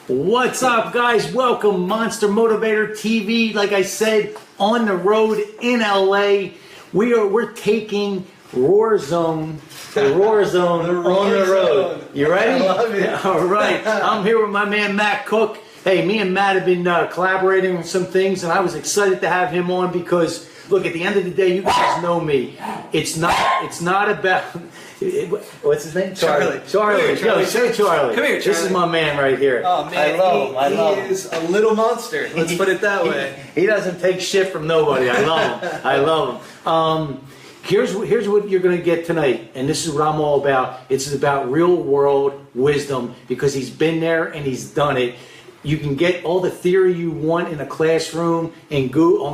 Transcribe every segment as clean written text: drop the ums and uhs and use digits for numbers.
What's up, guys? Welcome, Monster Motivator TV. Like I said, on the road in LA, we're taking Roar Zone, the Roar Zone on the road. You ready? I love it. All right. I'm here with my man Matt Cook. Hey, me and Matt have been collaborating on some things, and I was excited to have him on because, look, at the end of the day, you guys know me. It's not about. What's his name? Charlie. Charlie. Charlie. Yo, say Charlie. Come here, Charlie. This is my man right here. Oh man, I love him. He is a little monster. Let's put it that way. He doesn't take shit from nobody. I love him. I love him. Here's what you're going to get tonight, and this is what I'm all about. It's about real world wisdom because he's been there and he's done it. You can get all the theory you want in a classroom, on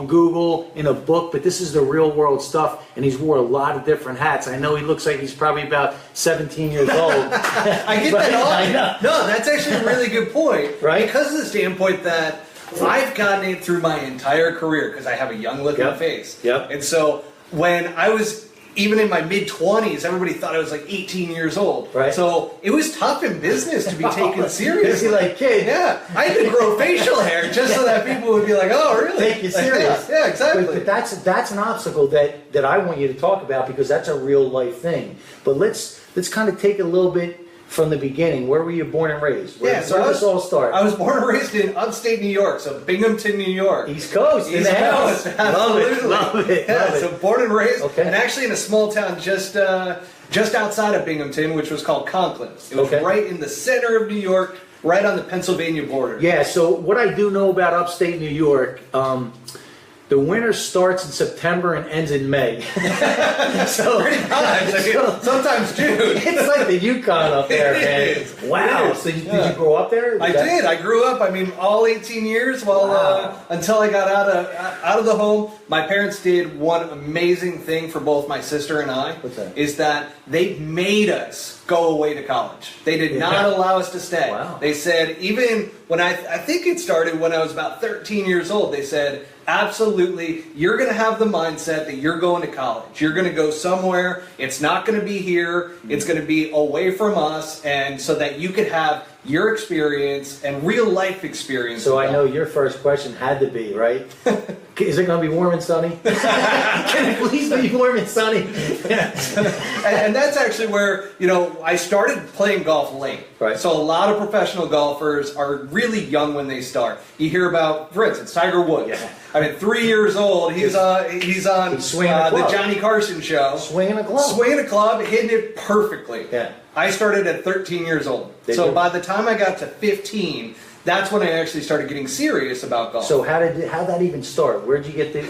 Google, in a book, but this is the real world stuff, and he's wore a lot of different hats. I know he looks like he's probably about 17 years old. I get that all. I know. No, that's actually a really good point. Right? Because of the standpoint that I've gotten it through my entire career because I have a young looking face. Yep. And so when I was even in my mid-20s, everybody thought I was like 18 years old. Right. So it was tough in business to be taken seriously. Like, kid. Yeah. I had to grow facial hair just so that people would be like, oh, really? Take you serious. Yeah, exactly. But that's an obstacle that I want you to talk about because that's a real life thing. But let's kind of take it a little bit from the beginning. Where were you born and raised? Where did this all start? I was born and raised in upstate New York, so Binghamton, New York. East Coast. East Coast. Absolutely. Love it. Yeah, Love it. so born and raised, Okay. and actually in a small town just outside of Binghamton, which was called Conklin. It was right in the center of New York, right on the Pennsylvania border. Yeah, so what I do know about upstate New York, the winter starts in September and ends in May. So pretty much. I mean, sometimes June. It's like the Yukon up there, man. It is. Wow. It is. So did you grow up there? I did. I grew up. I mean, all 18 years. Well, until I got out of the home, my parents did one amazing thing for both my sister and I. What's that? Is that they made us go away to college. They did not allow us to stay. Wow. They said even when I think it started when I was about 13 years old. They said, absolutely, you're going to have the mindset that you're going to college. You're going to go somewhere. It's not going to be here. It's going to be away from us, and so that you could have your experience and real life experience. So I know your first question had to be, right? Is it going to be warm and sunny? Can it please be warm and sunny? And that's actually where, I started playing golf late. Right. So a lot of professional golfers are really young when they start. You hear about, for instance, Tiger Woods. Yeah. I mean, 3 years old, he's on the Johnny Carson show. Swinging a club. Swinging a club, hitting it perfectly. Yeah. I started at 13 years old. So by the time I got to 15, that's when I actually started getting serious about golf. So how'd that even start? Where'd you get the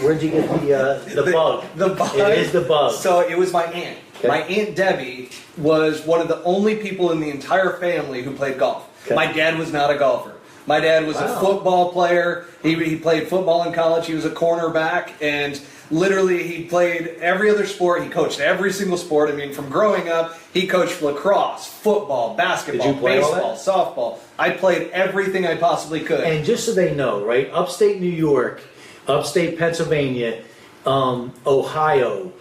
bug? The bug. It is the bug. So it was my aunt. Okay. My Aunt Debbie was one of the only people in the entire family who played golf. Okay. My dad was not a golfer. My dad was a football player. He played football in college. He was a cornerback, and literally he played every other sport. He coached every single sport. I mean, from growing up, he coached lacrosse, football, basketball, baseball, softball. I played everything I possibly could. And just so they know, right, upstate New York, upstate Pennsylvania, Ohio,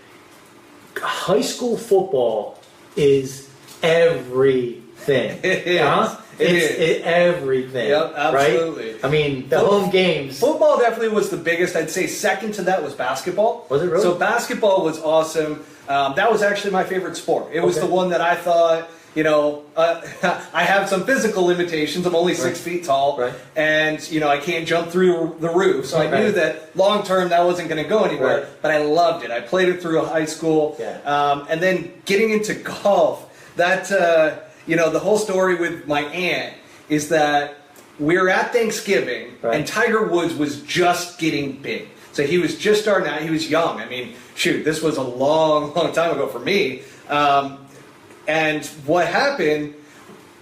high school football is everything. It is. It's everything. Yep, absolutely. Right? I mean, the home games. Football definitely was the biggest. I'd say second to that was basketball. Was it really? So basketball was awesome. That was actually my favorite sport. It was the one that I thought, I have some physical limitations. I'm only 6 feet tall. Right. And, I can't jump through the roof. So I knew that long term that wasn't going to go anywhere. Right. But I loved it. I played it through high school. Yeah. And then getting into golf, that... the whole story with my aunt is that we were at Thanksgiving and Tiger Woods was just getting big. So he was just starting out. He was young. I mean, shoot, this was a long, long time ago for me. And what happened,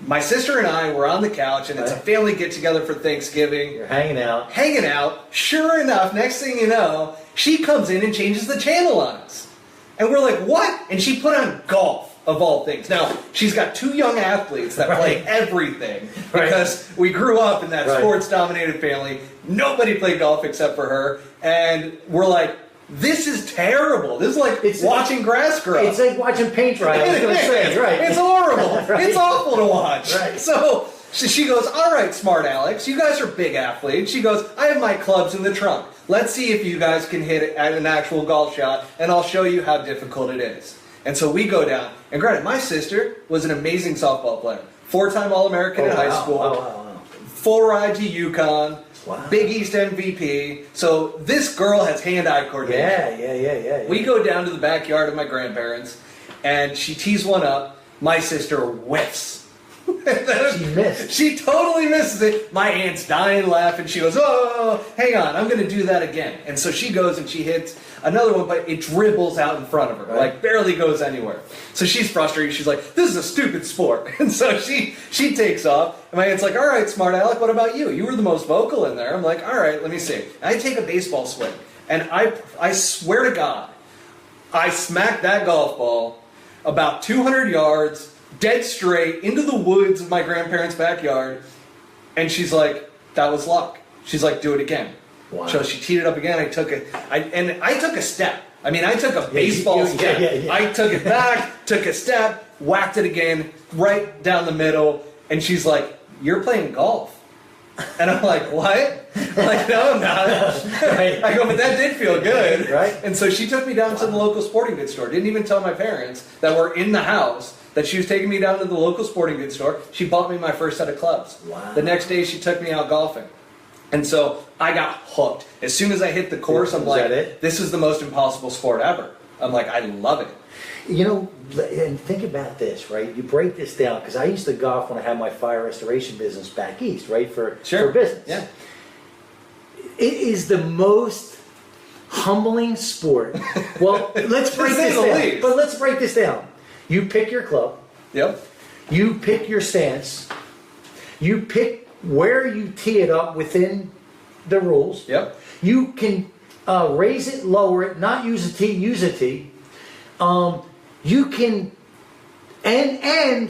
my sister and I were on the couch, and it's a family get-together for Thanksgiving. You're hanging out. Hanging out. Sure enough, next thing you know, she comes in and changes the channel on us. And we're like, what? And she put on golf. Of all things. Now, she's got two young athletes that play everything because we grew up in that sports-dominated family. Nobody played golf except for her. And we're like, this is terrible. This is like watching grass grow. It's like watching paint dry. I was going to say, right. It's horrible. It's awful to watch. Right. So She goes, all right, smart Alex, you guys are big athletes. She goes, I have my clubs in the trunk. Let's see if you guys can hit it at an actual golf shot, and I'll show you how difficult it is. And so we go down. And granted, my sister was an amazing softball player. 4-time All-American in high school. Full ride to UConn. Wow. Big East MVP. So this girl has hand-eye coordination. Yeah. We go down to the backyard of my grandparents, and she tees one up. My sister whiffs. She missed. She totally misses it. My aunt's dying laughing. She goes, oh, hang on, I'm going to do that again. And so she goes and she hits another one, but it dribbles out in front of her, like barely goes anywhere. So she's frustrated. She's like, this is a stupid sport. And so she takes off. And my aunt's like, all right, smart Alec, what about you? You were the most vocal in there. I'm like, all right, let me see. I take a baseball swing, and I swear to God, I smacked that golf ball about 200 yards, dead straight into the woods of my grandparents' backyard. And she's like, that was luck. She's like, do it again. Wow. So she teed it up again. I took a step. I mean, I took a baseball step. Yeah. I took it back, took a step, whacked it again, right down the middle. And she's like, you're playing golf. And I'm like, what? I'm like, no, I'm not. I go, but that did feel good. Right. And so she took me down to the local sporting goods store. Didn't even tell my parents that were in the house that she was taking me down to the local sporting goods store. She bought me my first set of clubs. Wow. The next day, she took me out golfing. And so I got hooked. As soon as I hit the course, I'm like, this is the most impossible sport ever. I'm like, I love it. You know, and think about this, right? You break this down, because I used to golf when I had my fire restoration business back east, right? For business. Yeah. It is the most humbling sport. Well, let's break this down. But let's break this down. You pick your club. Yep. You pick your stance. You pick where you tee it up within the rules. Yep. You can raise it, lower it, not use a tee, use a tee. You can, and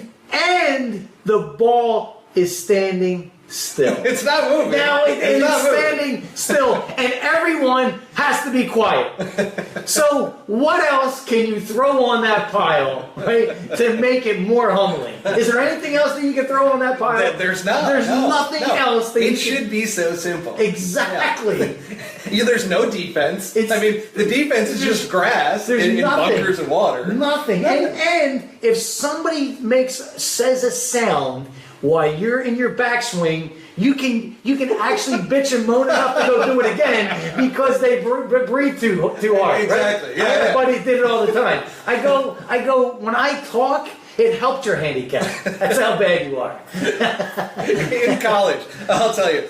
the ball is standing still. It's not moving. Now it is standing still, and everyone has to be quiet. So what else can you throw on that pile, right, to make it more humbling? Is there anything else that you can throw on that pile? There's not. There's nothing else. It should be so simple. Exactly. Yeah, there's no defense. I mean, the defense is just grass in bunkers and water. Nothing. And if somebody says a sound while you're in your backswing, you can actually bitch and moan enough to go do it again because they breathe too hard. Exactly. Right? Yeah. Everybody did it all the time. I go. When I talk, it helped your handicap. That's how bad you are. In college, I'll tell you,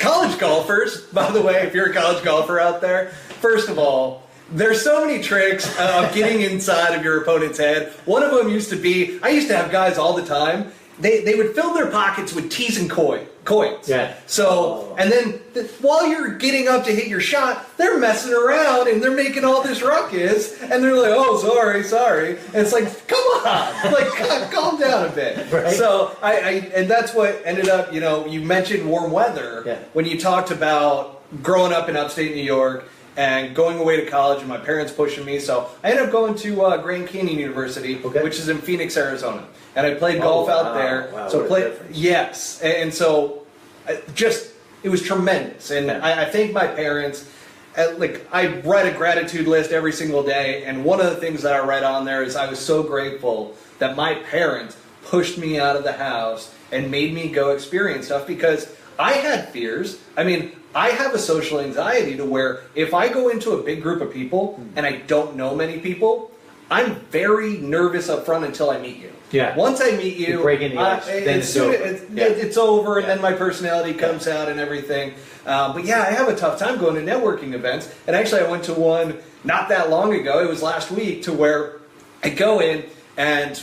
college golfers. By the way, if you're a college golfer out there, first of all, there's so many tricks of getting inside of your opponent's head. One of them used to be, I used to have guys all the time. They would fill their pockets with tees and coins. Yeah. So, and then while you're getting up to hit your shot, they're messing around and they're making all this ruckus, and they're like, "Oh, sorry," and it's like, "Come on, like calm down a bit." Right. So and that's what ended up. You know, you mentioned warm weather when you talked about growing up in upstate New York and going away to college, and my parents pushing me. So I ended up going to Grand Canyon University, which is in Phoenix, Arizona. And I played golf out there. Wow, so yes. And so it was tremendous. And I thank my parents. I write a gratitude list every single day. And one of the things that I write on there is I was so grateful that my parents pushed me out of the house and made me go experience stuff, because I had fears. I mean, I have a social anxiety to where if I go into a big group of people and I don't know many people, I'm very nervous up front until I meet you. Yeah. Once I meet you, break into ice, then it's over. It's over, and then my personality comes out and everything. But yeah, I have a tough time going to networking events. And actually, I went to one not that long ago. It was last week, to where I go in and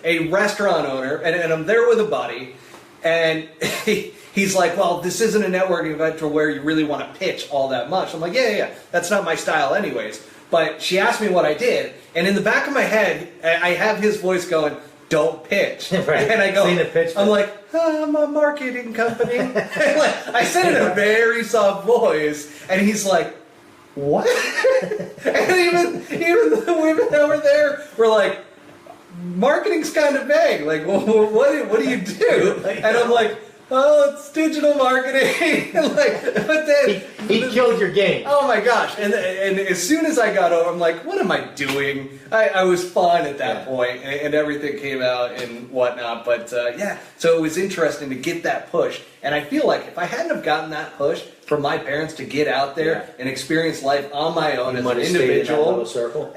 a restaurant owner, and I'm there with a buddy, and he's like, well, this isn't a networking event to where you really want to pitch all that much. I'm like, yeah, that's not my style anyways. But she asked me what I did, and in the back of my head, I have his voice going, don't pitch. Right. And I go, pitch, I'm like, I'm a marketing company. I said it in a very soft voice, and he's like, what? And even the women that were there were like, marketing's kind of vague. Like, well, what do you do? And I'm like, oh, it's digital marketing. Like, but then he killed your game. Oh my gosh! And as soon as I got over, I'm like, what am I doing? I was fine at that point, and everything came out and whatnot. But yeah, so it was interesting to get that push. And I feel like if I hadn't have gotten that push from my parents to get out there and experience life on my own as an individual,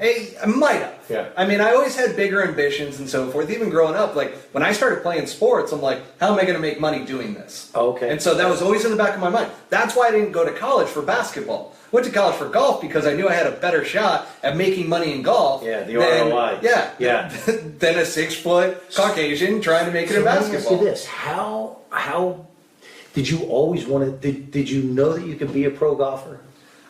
I might have. Yeah. I mean, I always had bigger ambitions and so forth. Even growing up, like when I started playing sports, I'm like, how am I going to make money doing this? Okay. And so that was always in the back of my mind. That's why I didn't go to college for basketball. Went to college for golf because I knew I had a better shot at making money in golf. Yeah, the ROI. Yeah. Than a 6-foot Caucasian trying to make it in basketball. Let me ask you this: How did you always want to? Did you know that you could be a pro golfer?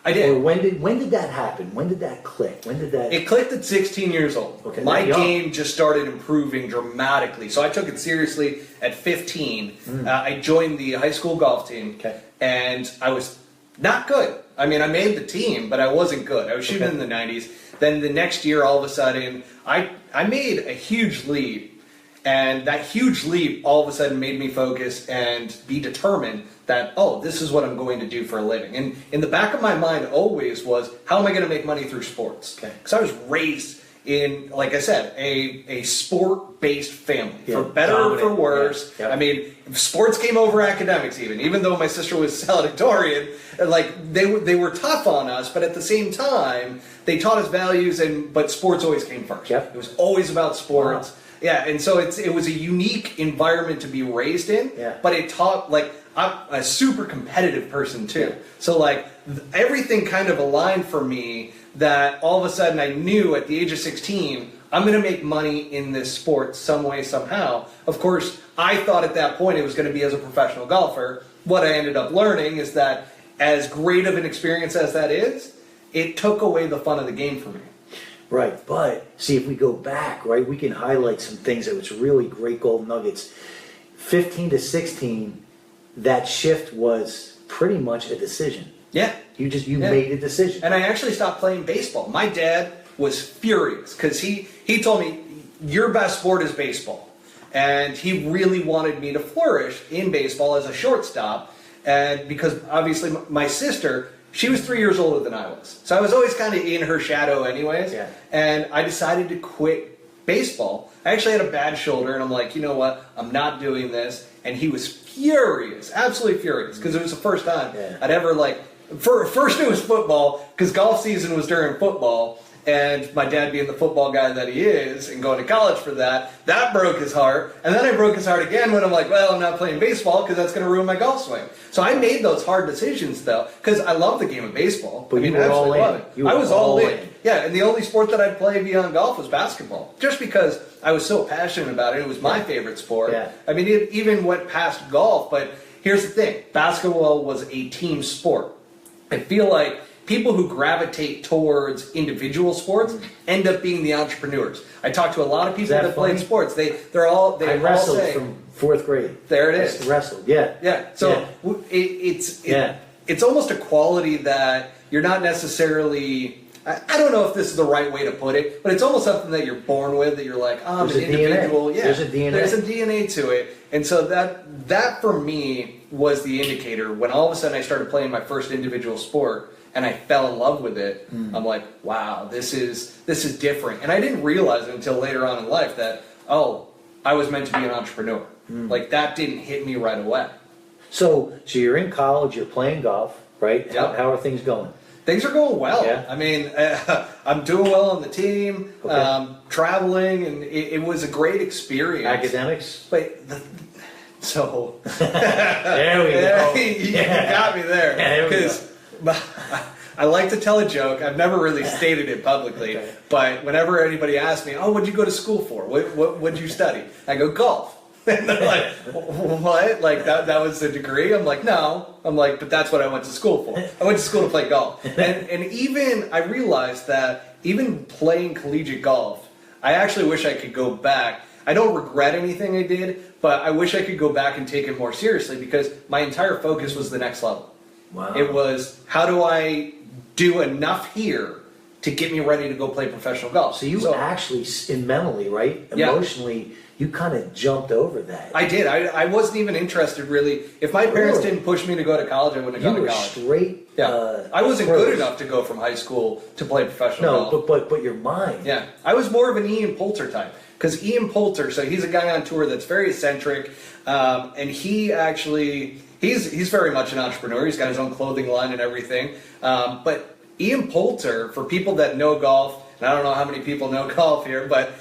I did. Or when did that happen? When did that click? When did that? It clicked at 16 years old. Okay, my game just started improving dramatically. So I took it seriously at 15. I joined the high school golf team, and I was not good. I mean, I made the team, but I wasn't good. I was shooting in the 90s. Then the next year, all of a sudden, I made a huge leap. And that huge leap all of a sudden made me focus and be determined that, oh, this is what I'm going to do for a living. And in the back of my mind always was, how am I going to make money through sports? Because I was raised in, like I said, a sport-based family. For better or for worse. I mean, sports came over academics even though my sister was valedictorian. Like, they were tough on us, but at the same time, they taught us values, but sports always came first. It was always about sports. Wow. Yeah, and so it was a unique environment to be raised in, but it taught, like, I'm a super competitive person too. So, like, everything kind of aligned for me that all of a sudden I knew at the age of 16, I'm going to make money in this sport some way, somehow. Of course, I thought at that point it was going to be as a professional golfer. What I ended up learning is that as great of an experience as that is, it took away the fun of the game for me. Right, but see, if we go back, right, we can highlight some things that was really great gold nuggets. 15 to 16, that shift was pretty much a decision. Yeah. You made a decision. And I actually stopped playing baseball. My dad was furious because he told me, your best sport is baseball. And he really wanted me to flourish in baseball as a shortstop. And because obviously my sister, she was 3 years older than I was. So I was always kind of in her shadow anyways. And I decided to quit baseball. I actually had a bad shoulder, and I'm like, you know what? I'm not doing this. And he was furious, absolutely furious, because it was the first time I'd ever, like, first it was football, because golf season was during football. And my dad being the football guy that he is and going to college for that broke his heart. And then I broke his heart again when I'm like, well, I'm not playing baseball because that's going to ruin my golf swing. So I made those hard decisions, though, because I love the game of baseball. But you were all in. I was all in. Yeah, and the only sport that I'd play beyond golf was basketball. Just because I was so passionate about it. It was my favorite sport. I mean, it even went past golf. But here's the thing. Basketball was a team sport. I feel like people who gravitate towards individual sports end up being the entrepreneurs. I talk to a lot of people that played sports. I wrestled from 4th grade. There it is. Wrestled, yeah. So it's almost a quality that you're not necessarily. I don't know if this is the right way to put it, but it's almost something that you're born with. That you're like, oh, I'm an individual. DNA. There's a DNA. There's a DNA to it, and so that for me was the indicator when all of a sudden I started playing my first individual sport. And I fell in love with it. I'm like, wow, this is different. And I didn't realize it until later on in life that, oh, I was meant to be an entrepreneur. Like, that didn't hit me right away. So you're in college, you're playing golf, right? Yep. How are things going? Things are going well. I mean, I'm doing well on the team, traveling, and it was a great experience. Academics? But so there we go. You got me there. Because I like to tell a joke. I've never really stated it publicly, but whenever anybody asks me, "Oh, what'd you go to school for? What'd you study?" I go, "Golf." And they're like, "What? Like that was the degree?" I'm like, "No." I'm like, "But that's what I went to school for. I went to school to play golf." And even I realized that even playing collegiate golf, I actually wish I could go back. I don't regret anything I did, but I wish I could go back and take it more seriously because my entire focus was the next level. Wow. It was, how do I do enough here to get me ready to go play professional golf. So you actually, mentally, right? Emotionally, you kind of jumped over that. I did. I wasn't even interested, really. If my parents didn't push me to go to college, I wouldn't have gone to college. Straight. I wasn't good enough to go from high school to play professional golf. But your mind. Yeah, I was more of an Ian Poulter type. Because Ian Poulter, so he's a guy on tour that's very eccentric, and he actually, he's very much an entrepreneur. He's got his own clothing line and everything. But Ian Poulter, for people that know golf, and I don't know how many people know golf here, but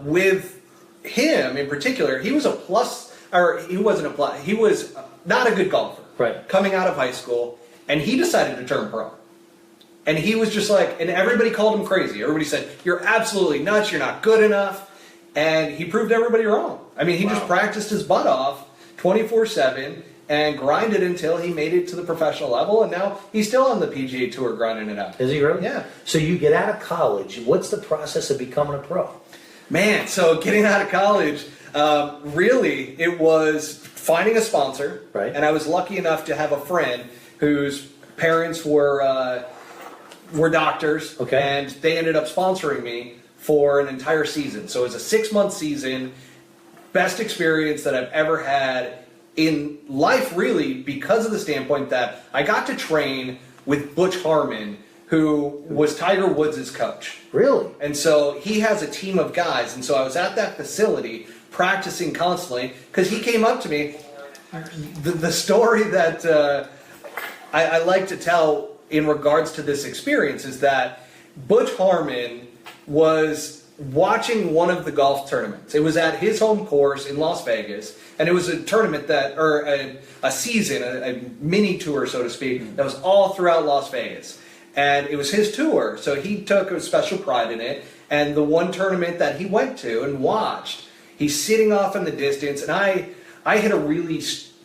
with him in particular, he was he was not a good golfer. Right. Coming out of high school, and he decided to turn pro. And he was just like, and everybody called him crazy. Everybody said, "You're absolutely nuts, you're not good enough." And he proved everybody wrong. I mean, he just practiced his butt off 24/7 and grinded until he made it to the professional level. And now he's still on the PGA Tour grinding it out. Is he really? Yeah. So you get out of college. What's the process of becoming a pro? Man, so getting out of college, really, it was finding a sponsor. Right. And I was lucky enough to have a friend whose parents were doctors. Okay. And they ended up sponsoring me for an entire season. So it was a 6-month season, best experience that I've ever had in life, really, because of the standpoint that I got to train with Butch Harmon, who was Tiger Woods' coach. Really? And so he has a team of guys, and so I was at that facility practicing constantly, because he came up to me. The story that I like to tell in regards to this experience is that Butch Harmon was watching one of the golf tournaments. It was at his home course in Las Vegas, and it was a tournament a season, a mini tour, so to speak, that was all throughout Las Vegas. And it was his tour, so he took a special pride in it. And the one tournament that he went to and watched, he's sitting off in the distance, and I hit a really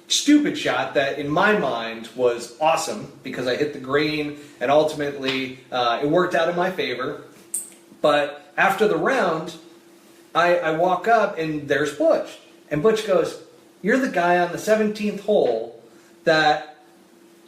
stupid shot that in my mind was awesome because I hit the green, and ultimately it worked out in my favor. But after the round, I walk up and there's Butch. And Butch goes, "You're the guy on the 17th hole that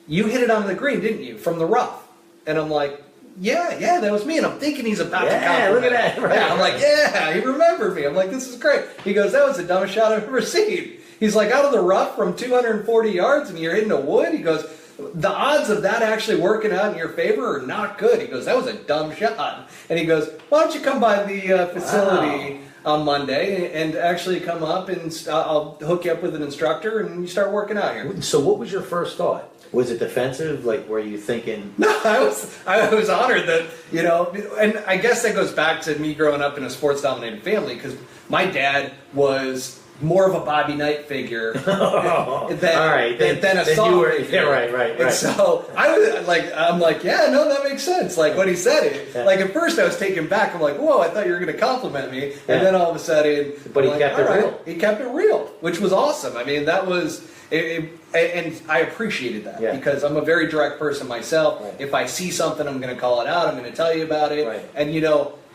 you hit it on the green, didn't you, from the rough?" And I'm like, yeah, that was me. And I'm thinking he's about to compliment. Yeah, look at that. Right, I'm like, yeah, he remembered me. I'm like, this is great. He goes, "That was the dumbest shot I've ever seen." He's like, "Out of the rough from 240 yards and you're hitting a wood?" He goes, "The odds of that actually working out in your favor are not good." He goes, "That was a dumb shot." And he goes, "Why don't you come by the facility on Monday and actually come up and I'll hook you up with an instructor and you start working out here." So what was your first thought? Was it defensive? Like, were you thinking? No, I was honored that, and I guess that goes back to me growing up in a sports-dominated family, because my dad was more of a Bobby Knight figure than a soft figure. Yeah, right. And so I'm like, yeah, no, that makes sense. Like when he said it, like at first I was taken back. I'm like, whoa, I thought you were going to compliment me, and then all of a sudden, but he kept it real. He kept it real, which was awesome. I mean, that was. And I appreciated that because I'm a very direct person myself. Right. If I see something, I'm going to call it out. I'm going to tell you about it. Right. And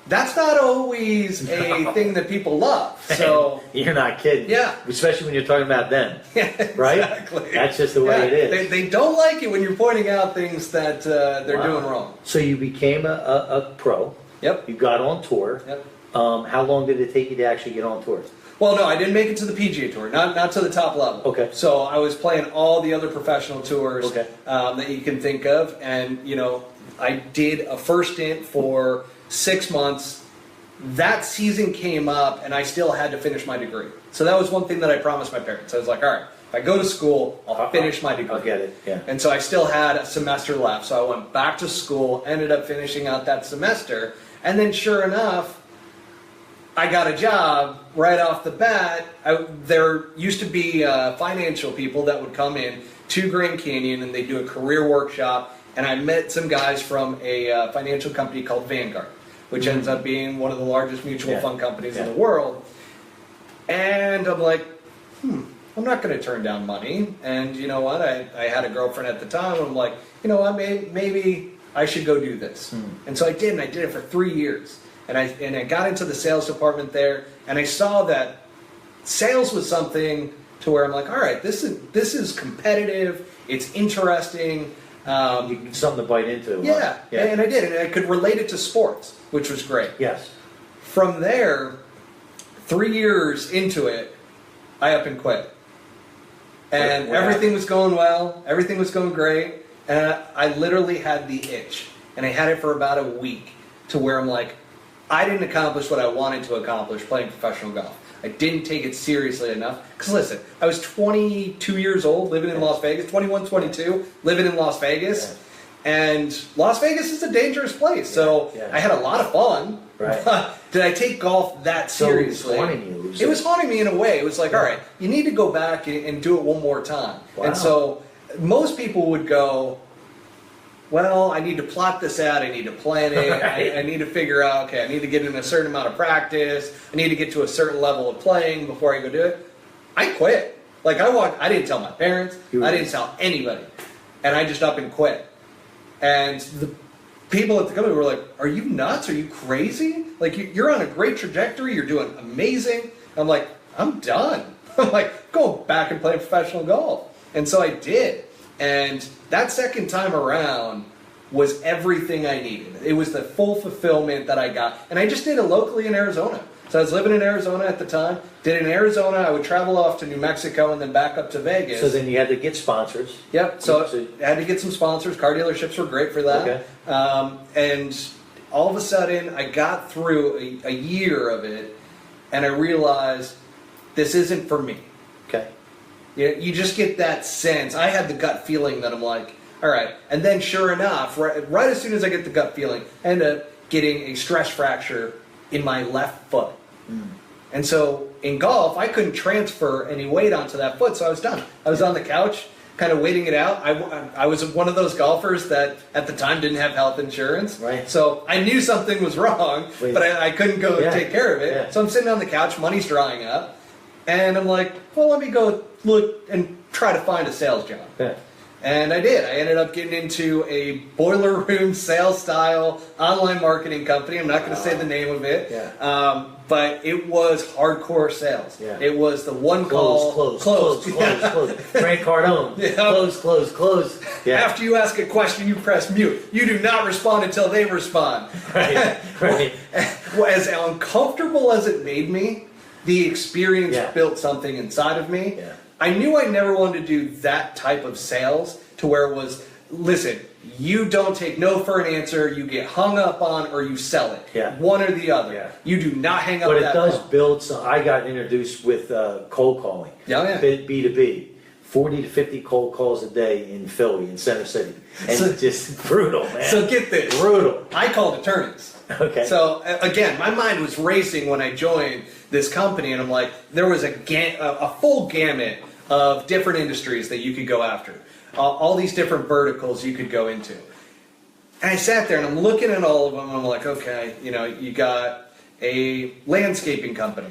that's not always a thing that people love. So you're not kidding. Yeah. Especially when you're talking about them. Yeah, right? Exactly. That's just the way it is. They don't like it when you're pointing out things that they're doing wrong. So you became a pro. Yep. You got on tour. Yep. How long did it take you to actually get on tour? Well, no, I didn't make it to the PGA Tour, not to the top level. Okay. So I was playing all the other professional tours that you can think of, and I did a first stint for 6 months. That season came up, and I still had to finish my degree. So that was one thing that I promised my parents. I was like, all right, if I go to school, I'll finish my degree. I'll get it. Yeah. And so I still had a semester left, so I went back to school, ended up finishing out that semester, and then sure enough, I got a job right off the bat. There used to be financial people that would come in to Grand Canyon and they do a career workshop. And I met some guys from a financial company called Vanguard, which ends up being one of the largest mutual fund companies in the world. And I'm like, I'm not going to turn down money. And you know what? I had a girlfriend at the time. And I'm like, you know what? Maybe I should go do this. And so I did, and I did it for 3 years. And I got into the sales department there, and I saw that sales was something to where I'm like, all right, this is competitive, it's interesting, Something to bite into. Yeah, and I did, and I could relate it to sports, which was great. Yes. From there, 3 years into it, I up and quit. And everything was going well, everything was going great, and I literally had the itch. And I had it for about a week to where I'm like, I didn't accomplish what I wanted to accomplish playing professional golf. I didn't take it seriously enough. Because listen, I was 22 years old living in Las Vegas, 21, 22, living in Las Vegas. And Las Vegas is a dangerous place. So I had a lot of fun. Right. But did I take golf that seriously? So it was haunting you. It was haunting me in a way. It was like, all right, you need to go back and do it one more time. Wow. And so most people would go, well, I need to plot this out. I need to plan it. Right. I need to figure out, okay, I need to get in a certain amount of practice. I need to get to a certain level of playing before I go do it. I quit. Like I didn't tell my parents. I didn't tell anybody. And I just up and quit. And the people at the company were like, are you nuts? Are you crazy? Like, you're on a great trajectory. You're doing amazing. I'm like, I'm done. I'm like, go back and play professional golf. And so I did. And that second time around was everything I needed. It was the full fulfillment that I got. And I just did it locally in Arizona. So I was living in Arizona at the time. Did it in Arizona. I would travel off to New Mexico and then back up to Vegas. So then you had to get sponsors. Yep. So I had to get some sponsors. Car dealerships were great for that. Okay. And all of a sudden, I got through a year of it, and I realized this isn't for me. Okay. You just get that sense. I had the gut feeling that I'm like, all right. And then sure enough, right as soon as I get the gut feeling, I end up getting a stress fracture in my left foot. And so in golf, I couldn't transfer any weight onto that foot, so I was done. I was on the couch, kind of waiting it out. I was one of those golfers that at the time didn't have health insurance. Right. So I knew something was wrong, but I couldn't go take care of it. Yeah. So I'm sitting on the couch, money's drying up, and I'm like, well, let me go look and try to find a sales job. Yeah. And I did. I ended up getting into a boiler room sales style online marketing company. I'm not going to say the name of it. Yeah. But it was hardcore sales. Yeah. It was the one call. Close. Grant Cardone. Yeah. Close. Yeah. After you ask a question, you press mute. You do not respond until they respond. Right. As uncomfortable as it made me, the experience built something inside of me. Yeah. I knew I never wanted to do that type of sales to where it was, listen, you don't take no for an answer, you get hung up on, or you sell it. Yeah. One or the other. Yeah. You do not hang up But that it does phone. build some. I got introduced with cold calling. Yeah. B2B. 40 to 50 cold calls a day in Philly, in Center City. And just brutal, man. So get this. Brutal. I called attorneys. Okay. So again, my mind was racing when I joined this company, and I'm like, there was a full gamut of different industries that you could go after. All these different verticals you could go into. And I sat there and I'm looking at all of them, and I'm like, okay, you got a landscaping company.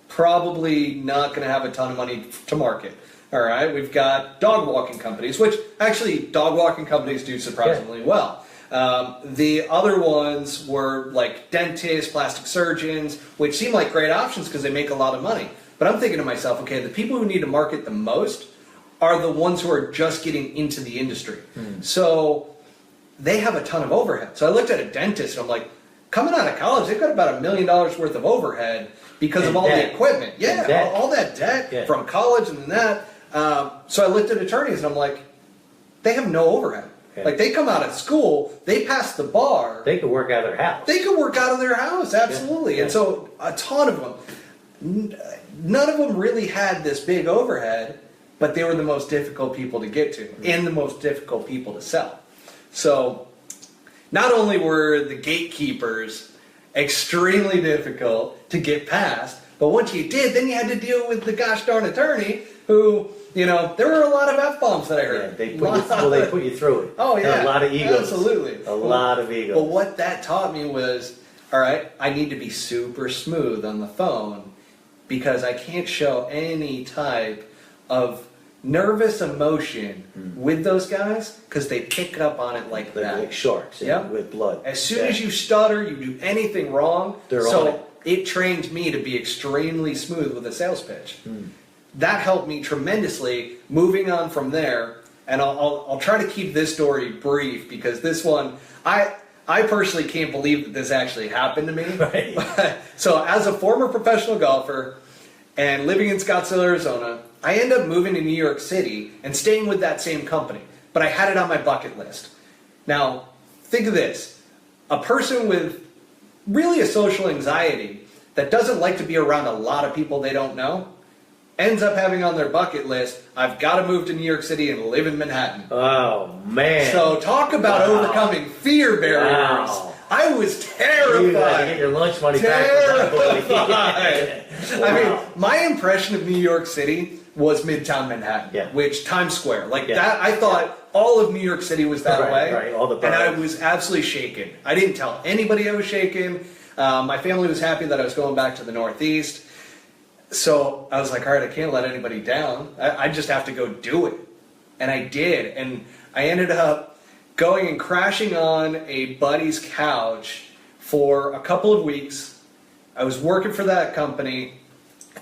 Probably not going to have a ton of money to market. All right, we've got dog walking companies, which actually dog walking companies do surprisingly well. The other ones were like dentists, plastic surgeons, which seem like great options because they make a lot of money. But I'm thinking to myself, okay, the people who need to market the most are the ones who are just getting into the industry. So they have a ton of overhead. So I looked at a dentist and I'm like, coming out of college, they've got about $1 million worth of overhead because of all the equipment. Yeah, all that debt from college and that. So I looked at attorneys and I'm like, they have no overhead. Like, they come out of school, they pass the bar. They could work out of their house. They could work out of their house, absolutely. And so a ton of them, none of them really had this big overhead, but they were the most difficult people to get to and the most difficult people to sell. So not only were the gatekeepers extremely difficult to get past, but once you did, then you had to deal with the gosh darn attorney who, there were a lot of F-bombs that I heard. They put you through it. Oh, yeah. And a lot of egos. Absolutely. A lot of egos. But what that taught me was, all right, I need to be super smooth on the phone because I can't show any type of nervous emotion with those guys because they pick up on it like that. Like sharks with blood. As soon as you stutter, you do anything wrong. They're on it. It trained me to be extremely smooth with a sales pitch. That helped me tremendously. Moving on from there, and I'll try to keep this story brief because this one, I personally can't believe that this actually happened to me. Right. So as a former professional golfer and living in Scottsdale, Arizona, I ended up moving to New York City and staying with that same company. But I had it on my bucket list. Now, think of this. A person with really a social anxiety that doesn't like to be around a lot of people they don't know ends up having on their bucket list, I've got to move to New York City and live in Manhattan. Oh, man. So talk about overcoming fear barriers. Wow. I was terrified. You gotta get your lunch money back. Terrified. Wow. I mean, my impression of New York City was Midtown Manhattan, which Times Square. Like that, I thought all of New York City was that way. Right, all the and I was absolutely shaken. I didn't tell anybody I was shaken. My family was happy that I was going back to the Northeast. So I was like, all right, I can't let anybody down. I just have to go do it. And I did. And I ended up going and crashing on a buddy's couch for a couple of weeks. I was working for that company,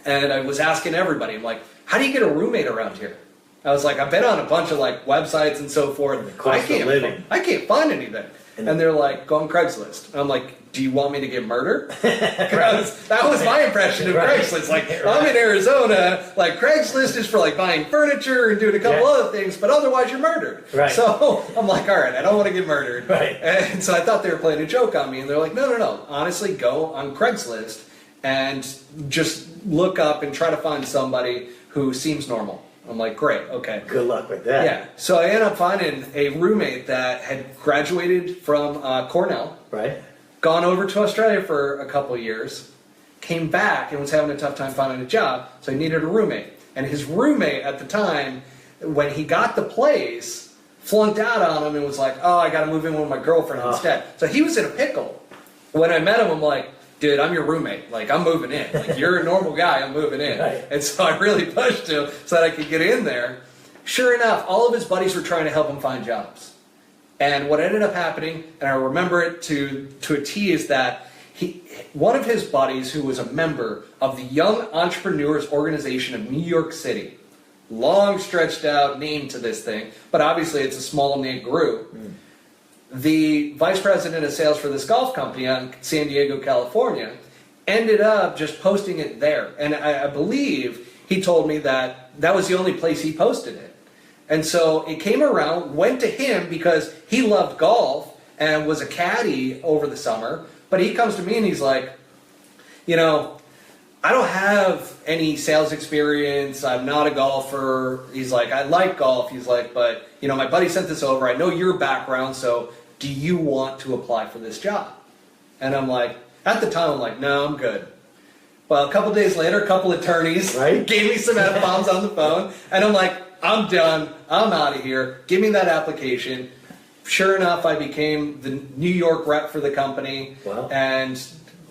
and I was asking everybody, I'm like, how do you get a roommate around here? I was like, I've been on a bunch of like websites and so forth. I can't find anything. And they're like, go on Craigslist. And I'm like, do you want me to get murdered? Because that was my impression of Craigslist. Like, I'm in Arizona, like Craigslist is for like buying furniture and doing a couple other things, but otherwise you're murdered. So I'm like, all right, I don't want to get murdered. And so I thought they were playing a joke on me, and they're like, no. Honestly, go on Craigslist and just look up and try to find somebody who seems normal. I'm like, great, okay. Good luck with that. Yeah. So I ended up finding a roommate that had graduated from Cornell. Gone over to Australia for a couple years, came back and was having a tough time finding a job, so he needed a roommate. And his roommate at the time, when he got the place, flunked out on him and was like, oh, I got to move in with my girlfriend instead. So he was in a pickle. When I met him, I'm like, dude, I'm your roommate. Like, I'm moving in. Like, you're a normal guy. I'm moving in. And so I really pushed him so that I could get in there. Sure enough, all of his buddies were trying to help him find jobs. And what ended up happening, and I remember it to a T, is that one of his buddies, who was a member of the Young Entrepreneurs Organization of New York City, long stretched out name to this thing, but obviously it's a small knit group. The vice president of sales for this golf company out in San Diego, California, ended up just posting it there. And I believe he told me that was the only place he posted it. And so it came around, went to him because he loved golf and was a caddy over the summer. But he comes to me and he's like, you know, I don't have any sales experience. I'm not a golfer. He's like, I like golf. He's like, but, you know, my buddy sent this over. I know your background, so do you want to apply for this job? And I'm like, at the time, I'm like, no, I'm good. Well, a couple days later, a couple attorneys gave me some F-bombs on the phone. And I'm like, I'm done. I'm out of here. Give me that application. Sure enough, I became the New York rep for the company. And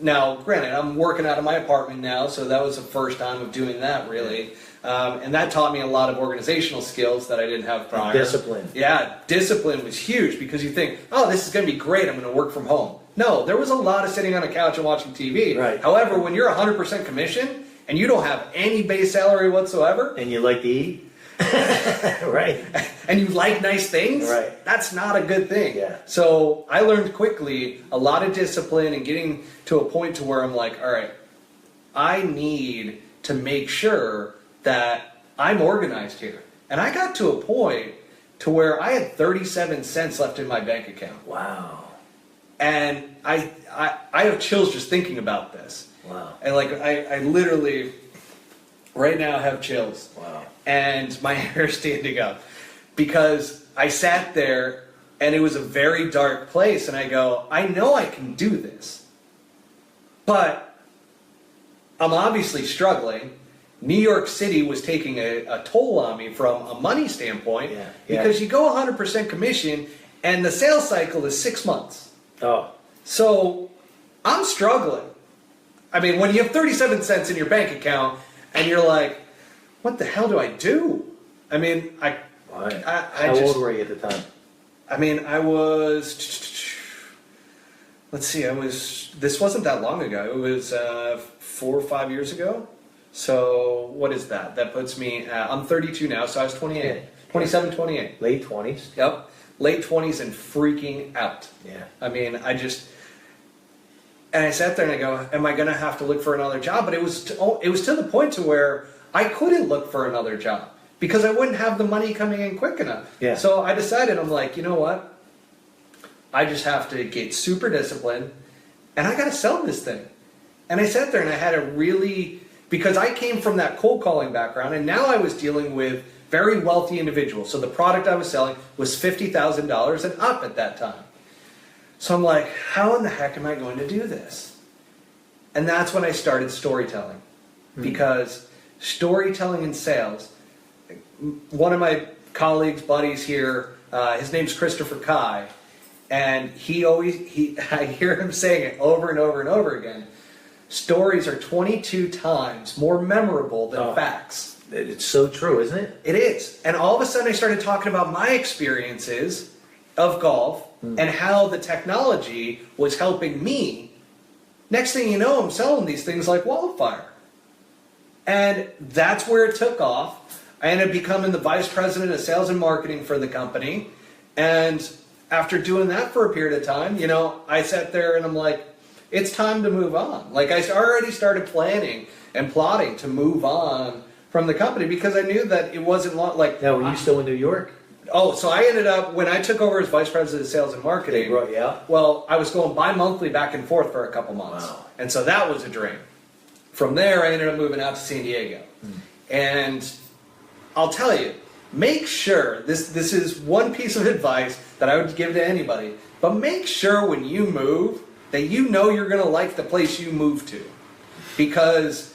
now, granted, I'm working out of my apartment now, so that was the first time of doing that, really. And that taught me a lot of organizational skills that I didn't have prior. Discipline. Yeah, discipline was huge because you think, oh, this is going to be great. I'm going to work from home. No, there was a lot of sitting on a couch and watching TV. However, when you're 100% commission and you don't have any base salary whatsoever. And you like to eat. And you like nice things, that's not a good thing. So I learned quickly a lot of discipline and getting to a point to where I'm like, all right, I need to make sure that I'm organized here. And I got to a point to where I had 37 cents left in my bank account. Wow. And I have chills just thinking about this. Wow. And like I literally right now have chills. Wow. And my hair is standing up because I sat there and it was a very dark place, and I go, I know I can do this, but I'm obviously struggling. New York City was taking a toll on me from a money standpoint because you go 100% commission and the sales cycle is 6 months. So I'm struggling. I mean, when you have 37 cents in your bank account and you're like, what the hell do I do? I mean, How old were you at the time? I mean, I was, let's see, this wasn't that long ago. It was 4 or 5 years ago. So what is that? That puts me, I'm 32 now, so I was 28. 27, 28. Late 20s. Yep. Late 20s and freaking out. Yeah. I mean, and I sat there and I go, am I going to have to look for another job? But it was to the point to where I couldn't look for another job because I wouldn't have the money coming in quick enough. Yeah. So I decided, I'm like, you know what? I just have to get super disciplined and I got to sell this thing. And I sat there and I had because I came from that cold calling background and now I was dealing with very wealthy individuals. So the product I was selling was $50,000 and up at that time. So I'm like, how in the heck am I going to do this? And that's when I started storytelling. Because storytelling and sales, one of my colleagues, buddies here, his name's Christopher Kai, and I hear him saying it over and over and over again, stories are 22 times more memorable than facts. It's so true, isn't it? It is. And all of a sudden I started talking about my experiences of golf and how the technology was helping me. Next thing you know, I'm selling these things like wildfire. And that's where it took off. I ended up becoming the vice president of sales and marketing for the company. And after doing that for a period of time, I sat there and I'm like, it's time to move on. Like I already started planning and plotting to move on from the company because I knew that it wasn't like... Now, were you still in New York? Oh, so I ended up, when I took over as vice president of sales and marketing, They brought you out? well, I was going bi-monthly back and forth for a couple months. Wow. And so that was a dream. From there, I ended up moving out to San Diego. And I'll tell you, make sure, this is one piece of advice that I would give to anybody, but make sure when you move that you know you're going to like the place you move to. Because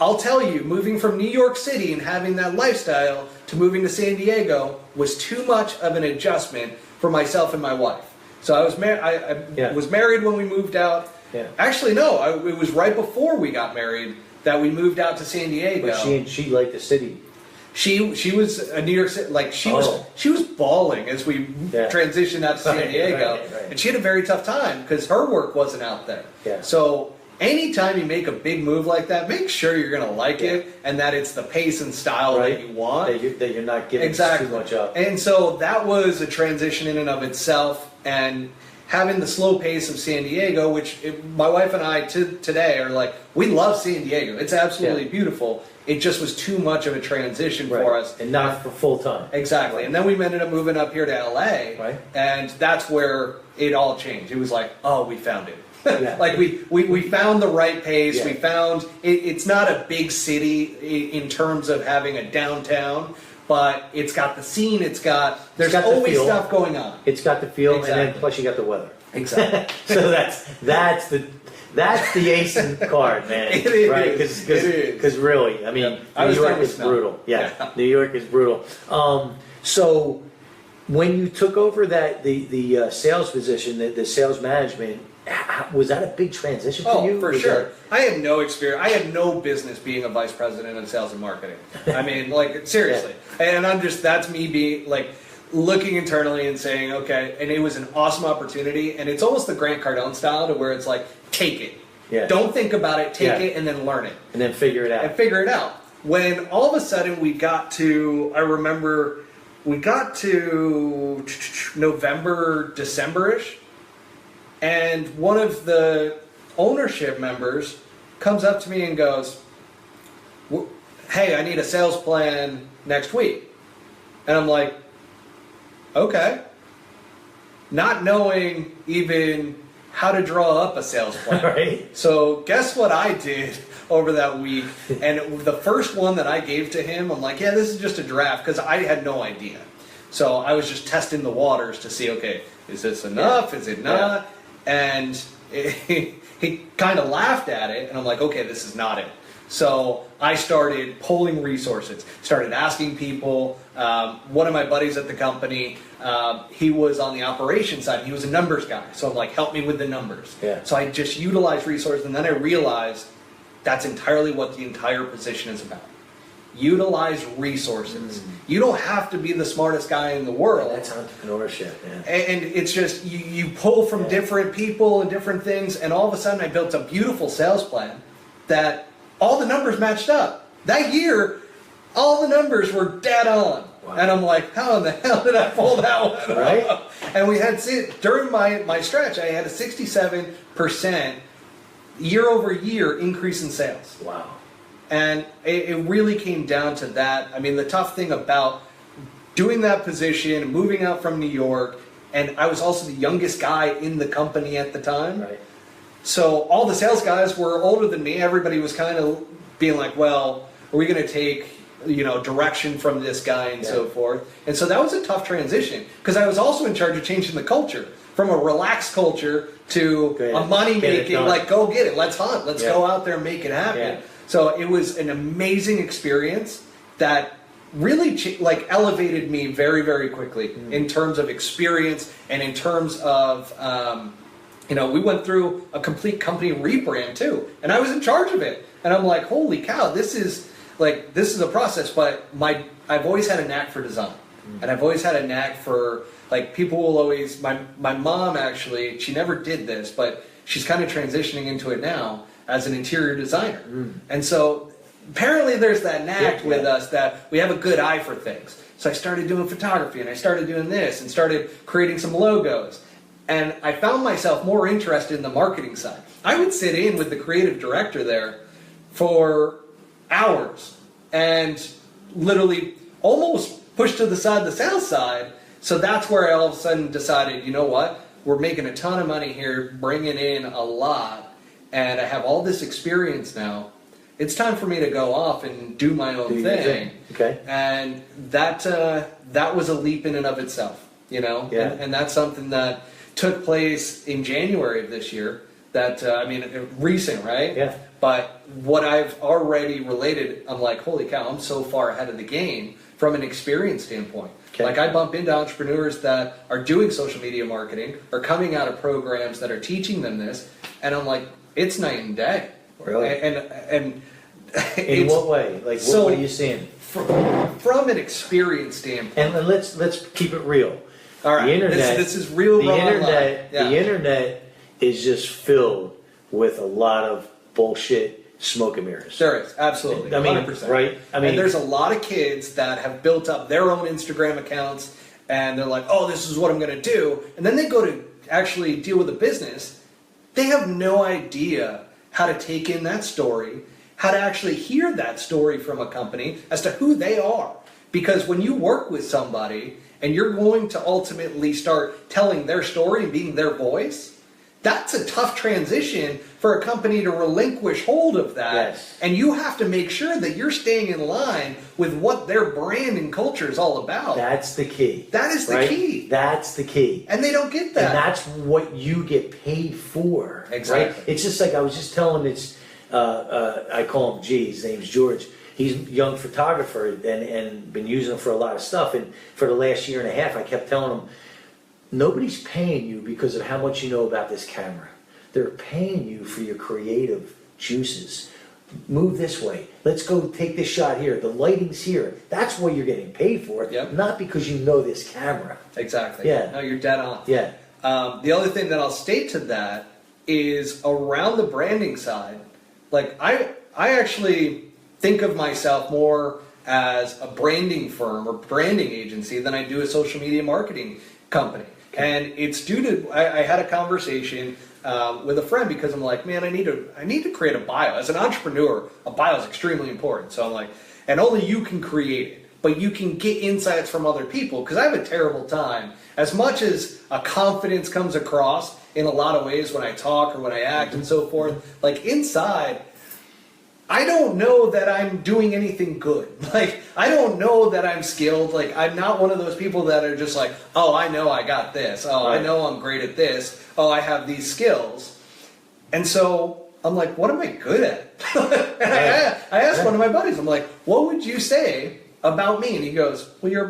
I'll tell you, moving from New York City and having that lifestyle to moving to San Diego was too much of an adjustment for myself and my wife. So I was was married when we moved out. Yeah. Actually, no, it was right before we got married that we moved out to San Diego. But she liked the city. She was a New York City, like she was bawling as we transitioned out to San Diego, right. and she had a very tough time because her work wasn't out there. Yeah. So anytime you make a big move like that, make sure you're going to like it and that it's the pace and style that you want. That you're not giving too much up. And so that was a transition in and of itself, and having the slow pace of San Diego, which my wife and I today are like, we love San Diego. It's absolutely beautiful. It just was too much of a transition for us. And not for full time. Exactly. And then we ended up moving up here to LA, and that's where it all changed. It was like, oh, we found it. Like we found the right pace. We found it's not a big city in terms of having a downtown, but it's got the scene. There's always stuff going on. It's got the feel, and then plus you got the weather. Exactly. So that's the ace in the card, man. It is. Right? Because really, I mean, New York is brutal. Yeah, New York is brutal. So when you took over the sales position, the sales management, was that a big transition for you? Oh, for sure. I had no experience. I had no business being a vice president of sales and marketing. I mean, like, seriously. And that's me being, like, looking internally and saying, okay, and it was an awesome opportunity. And it's almost the Grant Cardone style to where it's like, take it. Yeah. Don't think about it, take it, and then learn it. And then figure it out. When all of a sudden we got to, I remember, we got to November, December-ish, and one of the ownership members comes up to me and goes, hey, I need a sales plan next week. And I'm like, okay. Not knowing even how to draw up a sales plan. Right. So guess what I did over that week? And the first one that I gave to him, I'm like, yeah, this is just a draft, because I had no idea. So I was just testing the waters to see, okay, is this enough? Is it not? And he kind of laughed at it, and I'm like, okay, this is not it. So I started pulling resources, started asking people. One of my buddies at the company, he was on the operations side. He was a numbers guy. So I'm like, help me with the numbers. Yeah. So I just utilized resources, and then I realized that's entirely what the entire position is about. Utilize resources. You don't have to be the smartest guy in the world. That's entrepreneurship, man. And it's just, you pull from different people and different things, and all of a sudden I built a beautiful sales plan that all the numbers matched up. That year, all the numbers were dead on. Wow. And I'm like, how in the hell did I pull that one right? And we had, during my stretch, I had a 67% year-over-year increase in sales. Wow. And it really came down to that. I mean, the tough thing about doing that position, moving out from New York, and I was also the youngest guy in the company at the time. Right. So all the sales guys were older than me. Everybody was kind of being like, well, are we going to take, direction from this guy and so forth? And so that was a tough transition because I was also in charge of changing the culture from a relaxed culture to a money-making, like, go get it, let's hunt, let's go out there and make it happen. Yeah. So it was an amazing experience that really elevated me very, very quickly in terms of experience and in terms of, we went through a complete company rebrand too, and I was in charge of it. And I'm like, holy cow, this is a process. But I've always had a knack for design, and I've always had a knack for, people will always, my mom actually, she never did this, but she's kind of transitioning into it now as an interior designer. And so apparently there's that knack with us that we have a good eye for things. So I started doing photography, and I started doing this, and started creating some logos. And I found myself more interested in the marketing side. I would sit in with the creative director there for hours and literally almost push to the side the sales side. So that's where I all of a sudden decided, you know what? We're making a ton of money here, bringing in a lot, and I have all this experience now. It's time for me to go off and do my own thing. Okay. And that was a leap in and of itself, Yeah. And that's something that took place in January of this year. That recent, right? Yeah. But what I've already related, I'm like, holy cow, I'm so far ahead of the game from an experience standpoint. Okay. Like, I bump into entrepreneurs that are doing social media marketing, or coming out of programs that are teaching them this, and I'm like, it's night and day. Really? And in what way? Like, what are you seeing? From an experience standpoint. And let's keep it real. All right. The internet. This is real. The internet. The internet is just filled with a lot of bullshit, smoke and mirrors. There is, absolutely. 100%. Right? And there's a lot of kids that have built up their own Instagram accounts, and they're like, oh, this is what I'm going to do. And then they go to actually deal with a business. They have no idea how to take in that story, how to actually hear that story from a company as to who they are. Because when you work with somebody and you're going to ultimately start telling their story and being their voice, that's a tough transition for a company to relinquish hold of that. Yes. And you have to make sure that you're staying in line with what their brand and culture is all about. That's the key. That is the key. That's the key. And they don't get that. And that's what you get paid for. Exactly. Right? It's just like I was just telling I call him G, his name's George. He's a young photographer and been using it for a lot of stuff. And for the last year and a half, I kept telling him, nobody's paying you because of how much you know about this camera. They're paying you for your creative juices. Move this way. Let's go take this shot here. The lighting's here. That's what you're getting paid for, not because you know this camera. Exactly. Yeah. No, you're dead on. Yeah. The other thing that I'll state to that is around the branding side. Like, I actually think of myself more as a branding firm or branding agency than I do a social media marketing company. And it's due to, I had a conversation with a friend because I'm like, man, I need to create a bio. As an entrepreneur, a bio is extremely important. So I'm like, and only you can create it, but you can get insights from other people, because I have a terrible time. As much as a confidence comes across in a lot of ways when I talk or when I act and so forth, like, inside, I don't know that I'm doing anything good. Like, I don't know that I'm skilled. Like, I'm not one of those people that are just like, oh, I know I got this. Oh, I know I'm great at this. Oh, I have these skills. And so I'm like, what am I good at? And I asked one of my buddies, I'm like, what would you say about me? And he goes, well, you're a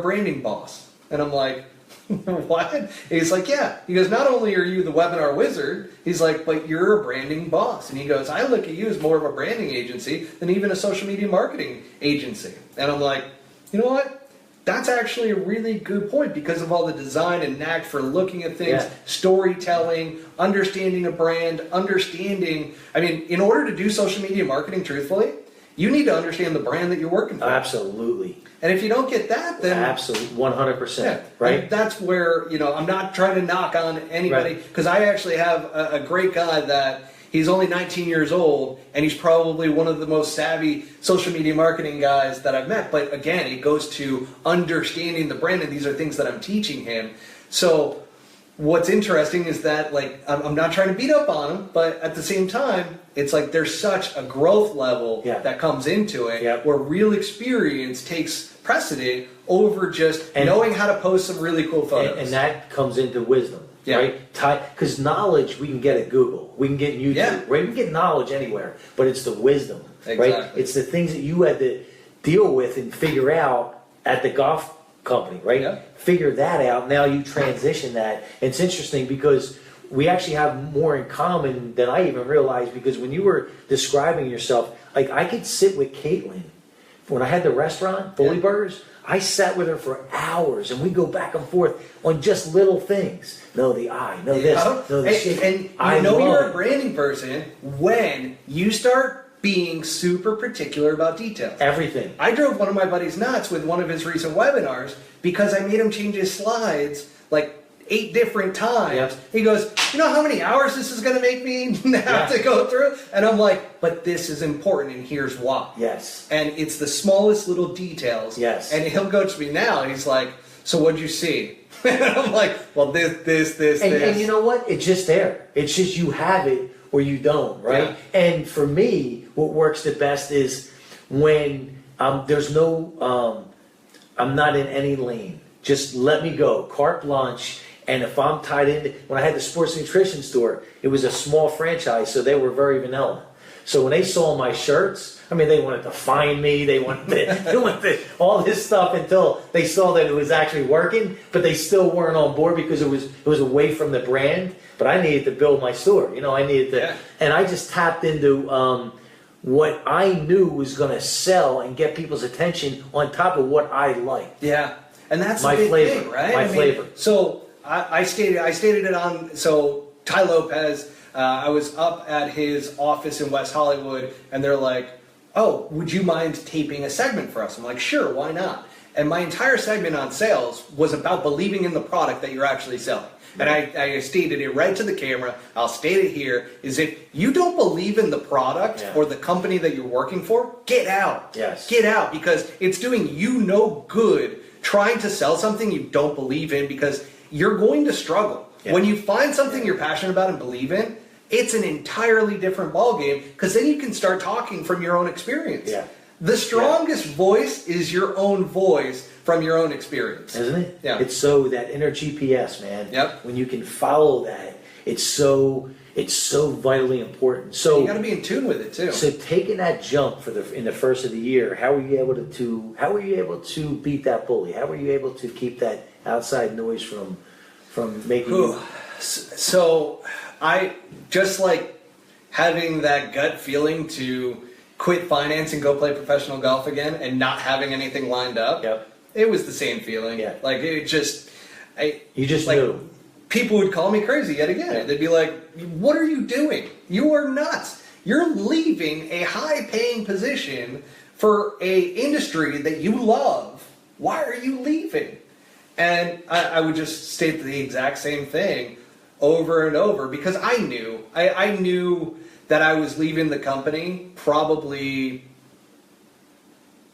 branding boss. And I'm like, what? And he's like, yeah. He goes, not only are you the webinar wizard, he's like, but you're a branding boss. And he goes, I look at you as more of a branding agency than even a social media marketing agency. And I'm like, you know what? That's actually a really good point, because of all the design and knack for looking at things, storytelling, understanding a brand, in order to do social media marketing truthfully, you need to understand the brand that you're working for. Absolutely. And if you don't get that, then absolutely 100%. yeah, right? And that's where, I'm not trying to knock on anybody, because I actually have a great guy that he's only 19 years old, and he's probably one of the most savvy social media marketing guys that I've met. But again, it goes to understanding the brand, and these are things that I'm teaching him. So what's interesting is that, like, I'm not trying to beat up on him, but at the same time, it's like there's such a growth level that comes into it, where real experience takes precedent over just knowing how to post some really cool photos. And that comes into wisdom, right? Because knowledge we can get at Google, we can get in YouTube, right? We can get knowledge anywhere, but it's the wisdom, right? It's the things that you had to deal with and figure out at the golf company, right? Yeah. Figure that out. Now you transition that. It's interesting because we actually have more in common than I even realized, because when you were describing yourself, like I could sit with Caitlin when I had the restaurant, Bully Burgers. I sat with her for hours, and we go back and forth on just little things. No, the eye, no this, no the shape. And you know you're a branding person when you start being super particular about details. Everything. I drove one of my buddies nuts with one of his recent webinars because I made him change his slides like 8 different times. Yep. He goes, you know how many hours this is going to make me have to go through? And I'm like, but this is important, and here's why. Yes. And it's the smallest little details. Yes. And he'll go to me now, and he's like, so what'd you see? And I'm like, well, this. And you know what? It's just there. It's just you have it or you don't, right? Yeah. And for me, what works the best is when there's no, I'm not in any lane. Just let me go, carte blanche. And if I'm tied in, when I had the sports nutrition store, it was a small franchise, so they were very vanilla. So when they saw my shirts, I mean, they wanted to find me, they wanted all this stuff until they saw that it was actually working, but they still weren't on board because it was away from the brand. But I needed to build my store, I needed to, and I just tapped into what I knew was going to sell and get people's attention on top of what I liked. Yeah, and that's my the big flavor, thing, right? My flavor. So I stated it on. So Ty Lopez, I was up at his office in West Hollywood, and they're like, "Oh, would you mind taping a segment for us?" I'm like, "Sure, why not?" And my entire segment on sales was about believing in the product that you're actually selling. And I stated it right to the camera. I'll state it here: is if you don't believe in the product or the company that you're working for, get out. Yes. Get out, because it's doing you no good trying to sell something you don't believe in, because you're going to struggle. Yeah. When you find something you're passionate about and believe in, it's an entirely different ballgame, because then you can start talking from your own experience. Yeah. The strongest voice is your own voice from your own experience. Isn't it? Yeah. It's so that inner GPS, man. Yep. When you can follow that, it's so vitally important. So you got to be in tune with it too. So taking that jump in the first of the year, how were you able to beat that bully? How were you able to keep that outside noise from making you... So I just like having that gut feeling to quit finance and go play professional golf again and not having anything lined up. Yep. It was the same feeling. Yeah. Like it just, you just like, knew. People would call me crazy yet again. Yeah. They'd be like, "What are you doing? You are nuts. You're leaving a high-paying position for a industry that you love. Why are you leaving?" And I would just state the exact same thing over and over, because I knew that I was leaving the company probably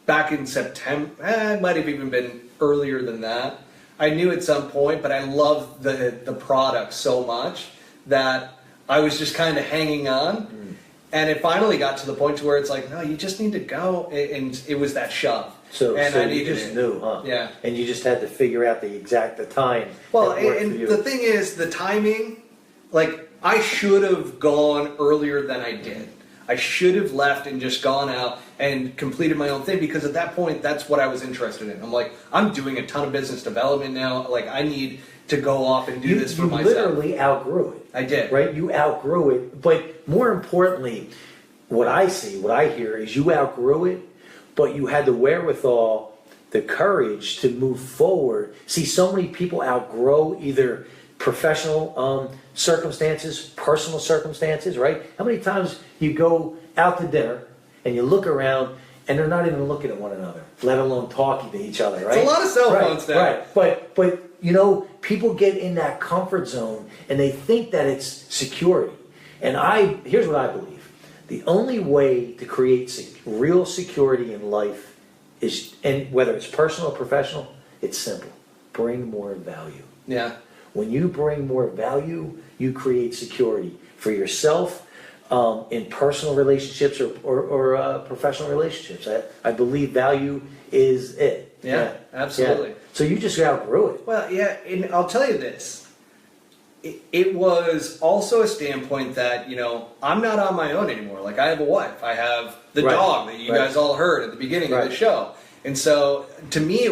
back in September. It might have even been earlier than that. I knew at some point, but I loved the product so much that I was just kind of hanging on. Mm. And it finally got to the point to where it's like, no, you just need to go. And it was that shove. So I you just knew, huh? Yeah. And you just had to figure out the time. Well, and the thing is, the timing, like, I should have gone earlier than I did. I should have left and just gone out and completed my own thing, because at that point, that's what I was interested in. I'm like, I'm doing a ton of business development now. Like, I need to go off and do this for myself. You literally outgrew it. I did. Right? You outgrew it. But more importantly, what I hear is you outgrew it, but you had the wherewithal, the courage to move forward. See, so many people outgrow either professional circumstances, personal circumstances, right? How many times you go out to dinner and you look around, and they're not even looking at one another, let alone talking to each other, right? It's a lot of cell phones now. Right, but you know, people get in that comfort zone, and they think that it's security. And here's what I believe. The only way to create real security in life is, and whether it's personal or professional, it's simple. Bring more value. Yeah. When you bring more value, you create security for yourself, in personal relationships or professional relationships. I believe value is it. Yeah, absolutely. Yeah. So you just outgrew it. Well, yeah, and I'll tell you this. It was also a standpoint that, you know, I'm not on my own anymore. Like, I have a wife. I have the dog that you guys all heard at the beginning of the show. And so, to me,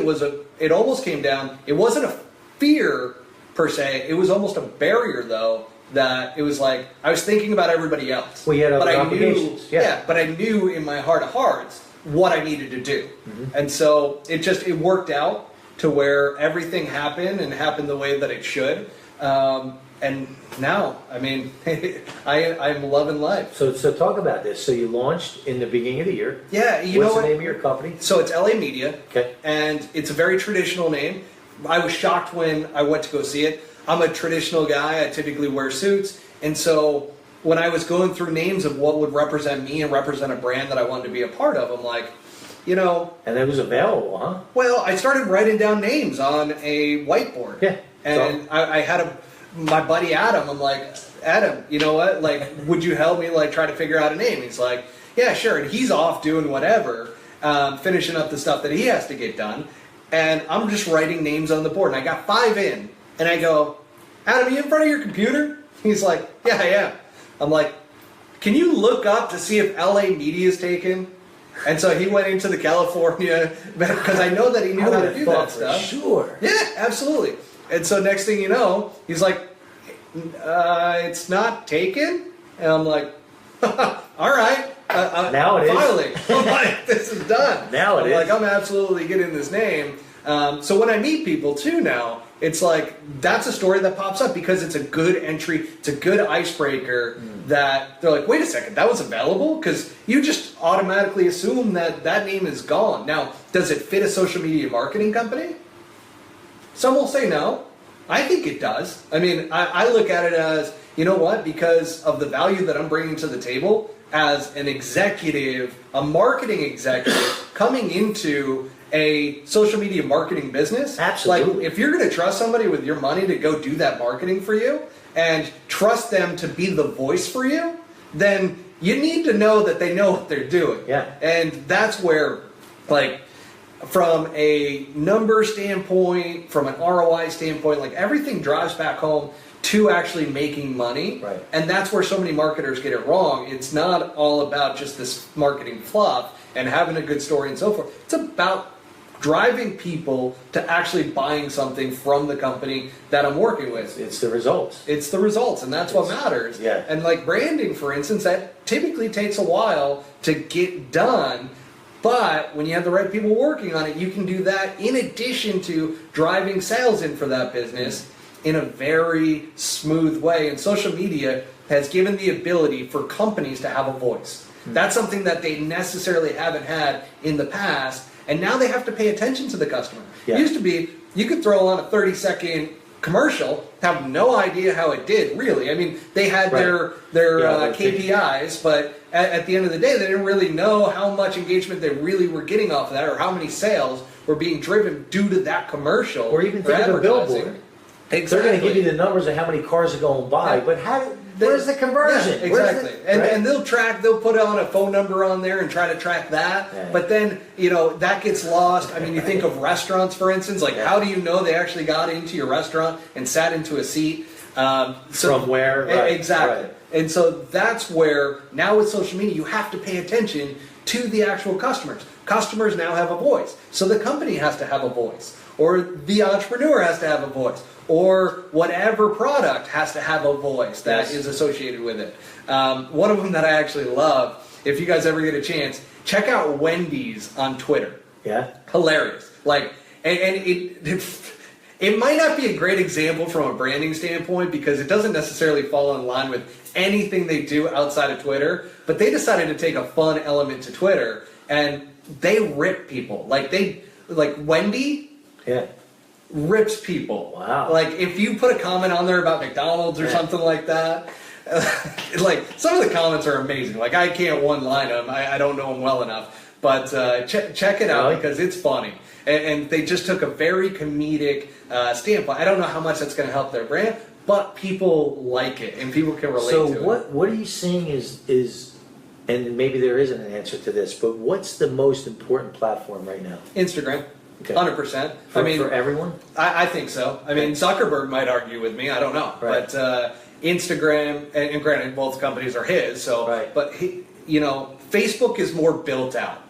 it almost came down, it wasn't a fear, per se. It was almost a barrier, though, that it was like, I was thinking about everybody else. Well, you had other but obligations. But I knew in my heart of hearts what I needed to do. Mm-hmm. And so, it worked out to where everything happened and happened the way that it should. And now, I mean, I'm loving life. So talk about this. So you launched in the beginning of the year. Yeah, you know what? What's the name of your company? So it's LA Media. Okay. And it's a very traditional name. I was shocked when I went to go see it. I'm a traditional guy. I typically wear suits. And so when I was going through names of what would represent me and represent a brand that I wanted to be a part of, I'm like, you know. And it was available, huh? Well, I started writing down names on a whiteboard. Yeah. And I had my buddy Adam, I'm like, Adam, you know what? Like, would you help me like try to figure out a name? He's like, yeah, sure. And he's off doing whatever, finishing up the stuff that he has to get done. And I'm just writing names on the board. And I got 5 in. And I go, Adam, are you in front of your computer? He's like, yeah, I am. I'm like, can you look up to see if LA Media is taken? And so he went into the California, because I know that he knew how to do that stuff. Sure. Yeah, absolutely. And so next thing you know, he's like, it's not taken? And I'm like, all right. Now it finally. is. I'm like, this is done. Now it is. Like, I'm absolutely getting this name. So when I meet people too now, it's like, that's a story that pops up because it's a good entry, it's a good icebreaker that they're like, wait a second, that was available? Because you just automatically assume that that name is gone. Now, does it fit a social media marketing company? Some will say no. I think it does. I mean, I look at it as, you know what, because of the value that I'm bringing to the table as an executive, a marketing executive, coming into a social media marketing business. Absolutely. Like, if you're going to trust somebody with your money to go do that marketing for you and trust them to be the voice for you, then you need to know that they know what they're doing. Yeah. And that's where, like, from a number standpoint, from an ROI standpoint, like, everything drives back home to actually making money. Right. And that's where so many marketers get it wrong. It's not all about just this marketing fluff and having a good story and so forth. It's about driving people to actually buying something from the company that I'm working with. It's the results. It's the results, and that's what matters. Yeah. And like branding, for instance, that typically takes a while to get done. But when you have the right people working on it, you can do that in addition to driving sales in for that business in a very smooth way. And social media has given the ability for companies to have a voice. That's something that they necessarily haven't had in the past. And now they have to pay attention to the customer. Yeah. It used to be, you could throw on a 30-second commercial, have no idea how it did, really. I mean, they had their KPIs, but at the end of the day, they didn't really know how much engagement they really were getting off of that, or how many sales were being driven due to that commercial. Or even think of a billboard. Exactly. They're going to give you the numbers of how many cars are going by, but where's the conversion? Yeah, exactly. And they'll put on a phone number on there and try to track that. Yeah. But then, that gets lost. I mean, you think of restaurants, for instance, like how do you know they actually got into your restaurant and sat into a seat? From where? Right. Exactly. Right. And so that's where, now with social media, you have to pay attention to the actual customers. Customers now have a voice. So the company has to have a voice. Or the entrepreneur has to have a voice. Or whatever product has to have a voice that is associated with it. One of them that I actually love, if you guys ever get a chance, check out Wendy's on Twitter. Yeah. Hilarious. Like, and it it might not be a great example from a branding standpoint because it doesn't necessarily fall in line with anything they do outside of Twitter, but they decided to take a fun element to Twitter and they rip people. Like Wendy rips people. Wow. Like if you put a comment on there about McDonald's or something like that, like some of the comments are amazing. Like I can't one-line them. I don't know them well enough, but check it out because it's funny. And they just took a very comedic standpoint. I don't know how much that's going to help their brand, but people like it and people can relate to it. So what are you seeing is, and maybe there isn't an answer to this, but what's the most important platform right now? Instagram. Okay. 100%. For everyone? I think so. I mean, Zuckerberg might argue with me. I don't know. Right. But Instagram, and granted, both companies are his. So, but Facebook is more built out.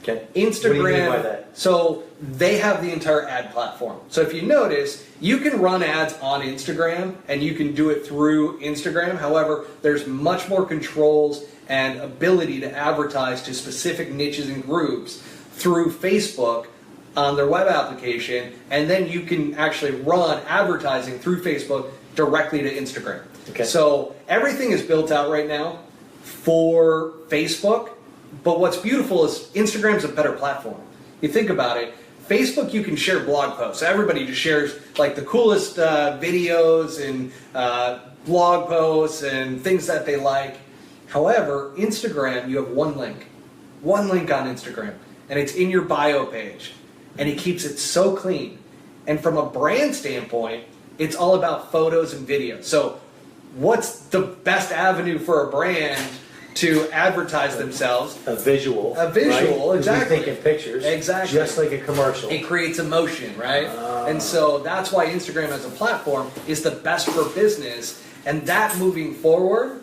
Okay. Instagram. What do you mean by that? So they have the entire ad platform. So if you notice, you can run ads on Instagram and you can do it through Instagram. However, there's much more controls and ability to advertise to specific niches and groups through Facebook on their web application, and then you can actually run advertising through Facebook directly to Instagram. Okay. So everything is built out right now for Facebook, but what's beautiful is Instagram's a better platform. You think about it, Facebook you can share blog posts. Everybody just shares like the coolest videos and blog posts and things that they like. However, Instagram, you have one link on Instagram, and it's in your bio page. And he keeps it so clean. And from a brand standpoint, it's all about photos and videos. So what's the best avenue for a brand to advertise themselves? A visual. Right? Exactly. We're thinking pictures. Exactly. Just like a commercial. It creates emotion, right? And so that's why Instagram as a platform is the best for business. And that moving forward,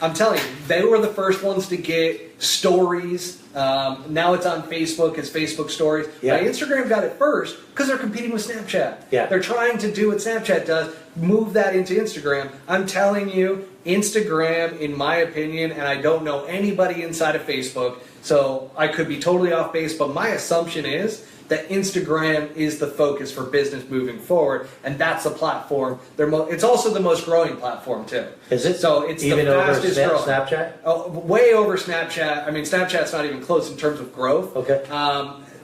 I'm telling you, they were the first ones to get stories. Now it's on Facebook as Facebook stories. Yeah. But Instagram got it first because they're competing with Snapchat. Yeah. They're trying to do what Snapchat does, move that into Instagram. I'm telling you, Instagram, in my opinion, and I don't know anybody inside of Facebook, so I could be totally off base, but my assumption is that Instagram is the focus for business moving forward, and that's the platform. It's also the most growing platform too. Is it? So it's even the fastest growing. Snapchat? Oh, way over Snapchat. I mean, Snapchat's not even close in terms of growth. Okay.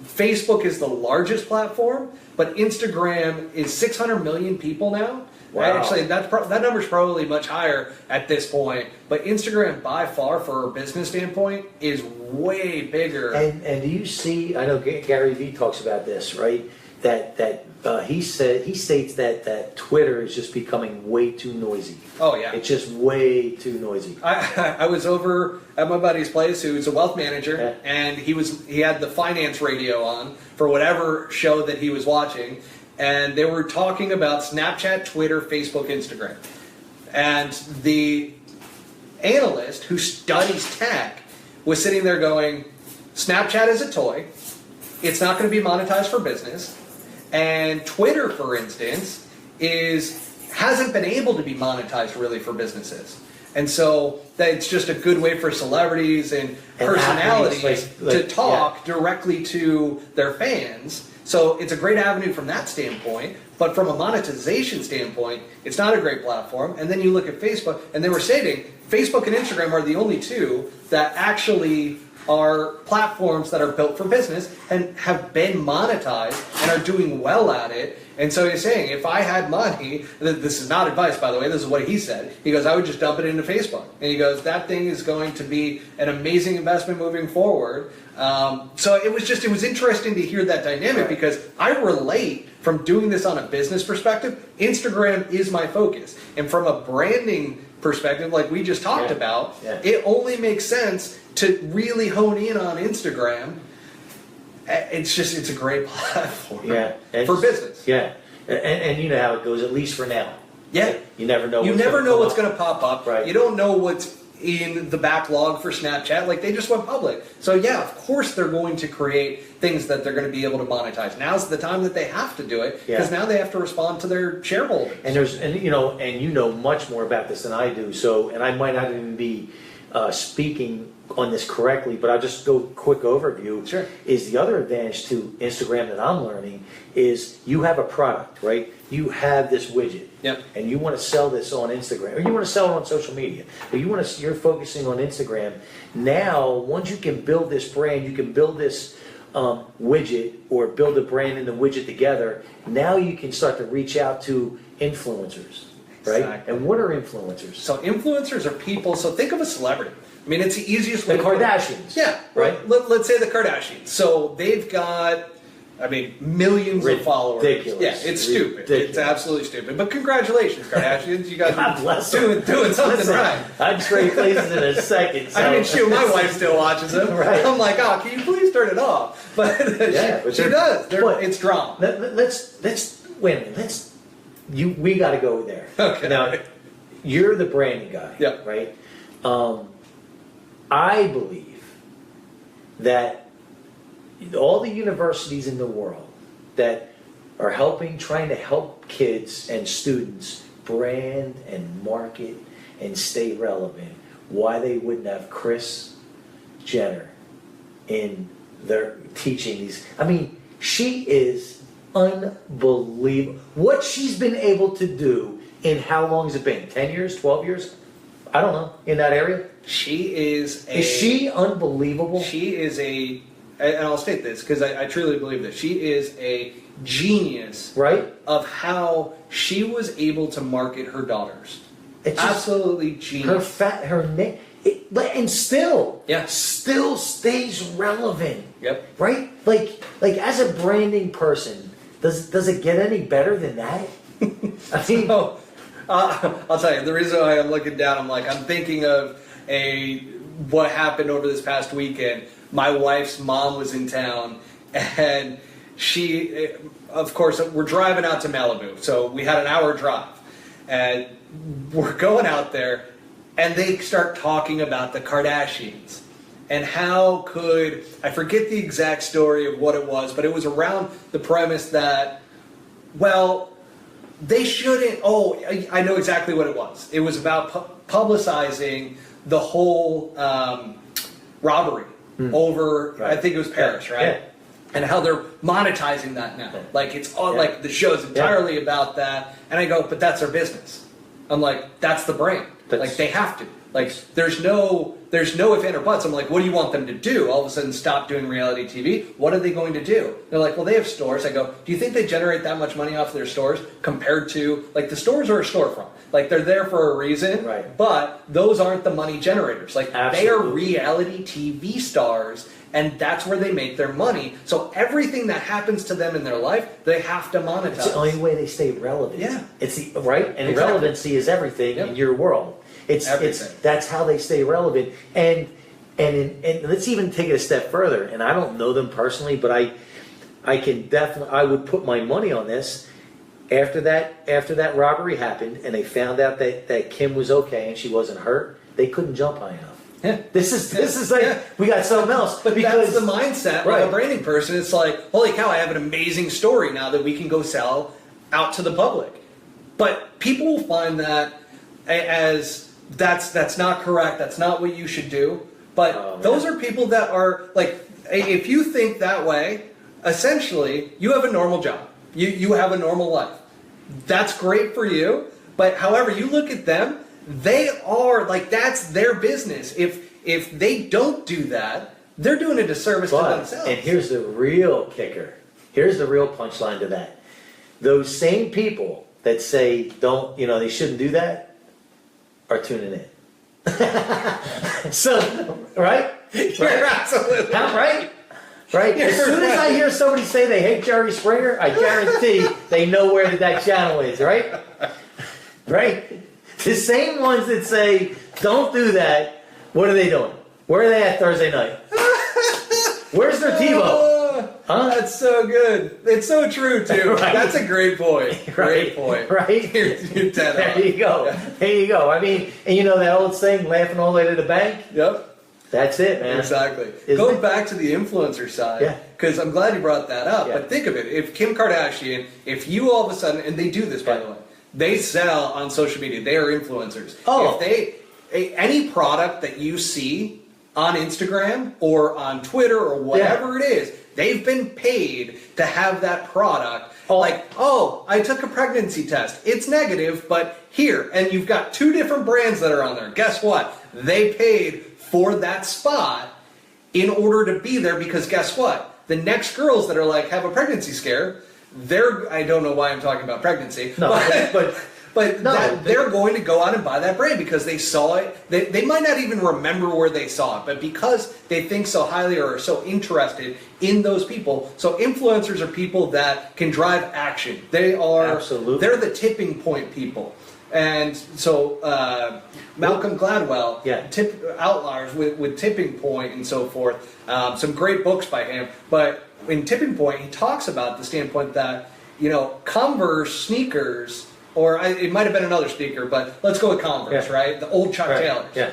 Facebook is the largest platform, but Instagram is 600 million people now. Wow. Actually, that number's probably much higher at this point. But Instagram, by far, for a business standpoint, is way bigger. And do you see? I know Gary Vee talks about this, right? That he states that Twitter is just becoming way too noisy. Oh yeah, it's just way too noisy. I was over at my buddy's place, who's a wealth manager, and he had the finance radio on for whatever show that he was watching. And they were talking about Snapchat, Twitter, Facebook, Instagram. And the analyst who studies tech was sitting there going, Snapchat is a toy. It's not going to be monetized for business. And Twitter, for instance, hasn't been able to be monetized really for businesses. And so it's just a good way for celebrities and personalities to talk directly to their fans. So it's a great avenue from that standpoint, but from a monetization standpoint, it's not a great platform. And then you look at Facebook, and they were stating Facebook and Instagram are the only two that actually are platforms that are built for business and have been monetized and are doing well at it. And so he's saying, if I had money, this is not advice, by the way, this is what he said. He goes, I would just dump it into Facebook. And he goes, that thing is going to be an amazing investment moving forward. So it was interesting to hear that dynamic because I relate from doing this on a business perspective. Instagram is my focus. And from a branding perspective, like we just talked about, it only makes sense to really hone in on Instagram. It's a great platform for business. Yeah, and you know how it goes, at least for now. Yeah. You never know. You never know what's going to pop up. Right. You don't know what's in the backlog for Snapchat. Like, they just went public. So yeah, of course they're going to create things that they're going to be able to monetize. Now's the time that they have to do it because now they have to respond to their shareholders. And you know much more about this than I do. So, and I might not even be speaking on this correctly, but I'll just go quick overview. Sure. Is the other advantage to Instagram that I'm learning is you have a product, right? You have this widget. Yep. And you want to sell this on Instagram, or you want to sell it on social media, but you're focusing on Instagram. Now, once you can build this brand, you can build this widget or build a brand and the widget together. Now you can start to reach out to influencers, right? Exactly. And what are influencers? So influencers are people, so think of a celebrity. I mean, it's the easiest way The to put it. Kardashians. Yeah, right. Let's say the Kardashians. So they've got, I mean, millions of followers. Ridiculous. Yeah, it's stupid. Ridiculous. It's absolutely stupid. But congratulations, Kardashians. You guys God bless are them. doing something Listen, right. I'd trade places in a second. So. I mean, shoot, my wife still watches them. Right. I'm like, oh, can you please turn it off? But she does. It's drama. Let's wait a minute. We got to go there. Okay. Now, you're the branding guy. Yep. Right. I believe that all the universities in the world that are trying to help kids and students brand and market and stay relevant, why they wouldn't have Kris Jenner in their teaching these. I mean, she is unbelievable. What she's been able to do in how long has it been? 10 years? 12 years? I don't know. In that area? She is Is she unbelievable? She is and I'll state this because I truly believe this. She is a genius, right? Of how she was able to market her daughters. It's just absolutely genius. Her name, and still stays relevant. Yep. Right? Like as a branding person, does it get any better than that? I mean, so, I'll tell you the reason why I'm looking down. I'm thinking of what happened over this past weekend. My wife's mom was in town, and she, of course, we're driving out to Malibu. So we had an hour drive, and we're going out there, and they start talking about the Kardashians. And how could, I forget the exact story of what it was, but it was around the premise that, well, they shouldn't, I know exactly what it was. It was about publicizing the whole robbery over, right. I think it was Paris, right? Yeah. And how they're monetizing that now. Yeah. Like, it's all, like, the show's entirely about that. And I go, but that's their business. I'm like, that's the brand. Like, they have to. Like, there's no if, and, or buts. I'm like, what do you want them to do? All of a sudden stop doing reality TV? What are they going to do? They're like, well, they have stores. I go, do you think they generate that much money off of their stores compared to, like, the stores are a storefront. Like, they're there for a reason, right. But those aren't the money generators. Like, Absolutely. They are reality TV stars, and that's where they make their money. So everything that happens to them in their life, they have to monetize. It's the only way they stay relevant. Yeah. It's right? And exactly. Relevancy is everything in your world. It's that's how they stay relevant. And let's even take it a step further. And I don't know them personally, but I would put my money on this. After that robbery happened, and they found out that Kim was okay and she wasn't hurt, they couldn't jump high enough. Yeah. This is like we got something else. But because that's the mindset of a branding person. It's like, holy cow, I have an amazing story now that we can go sell out to the public. But people will find that as that's not correct. That's not what you should do. But those are people that are like, if you think that way, essentially you have a normal job. You have a normal life. That's great for you. But however you look at them, they are like, that's their business. If they don't do that, they're doing a disservice to themselves. And here's the real kicker. Here's the real punchline to that. Those same people that say they shouldn't do that are tuning in. So, right? You're absolutely right. Right? As soon as I hear somebody say they hate Jerry Springer, I guarantee they know where that channel is, right? Right? The same ones that say, don't do that, what are they doing? Where are they at Thursday night? Where's their TiVo? Huh? That's so good. It's so true, too. Right. That's a great point. Great point. Right? You're dead there on. You go. Yeah. There you go. I mean, and you know that old saying, laughing all the way to the bank? Yep. That's it, man. Exactly. Going back to the influencer side, because I'm glad you brought that up, but think of it. If Kim Kardashian, if you all of a sudden, and they do this, by the way, they sell on social media. They are influencers. Oh. If any product that you see on Instagram or on Twitter or whatever it is, they've been paid to have that product. Like, oh, I took a pregnancy test. It's negative, but here. And you've got 2 different brands that are on there. Guess what? They paid for that spot in order to be there, because guess what? The next girls that are like, have a pregnancy scare, I don't know why I'm talking about pregnancy, they're going to go out and buy that brand because they saw it. They might not even remember where they saw it, but because they think so highly or are so interested in those people. So influencers are people that can drive action. They're the tipping point people. And so Malcolm Gladwell, Outliers with Tipping Point and so forth, some great books by him. But in Tipping Point, he talks about the standpoint that, Converse sneakers, or it might have been another sneaker, but let's go with Converse, right? The old Chuck Taylors. Yeah.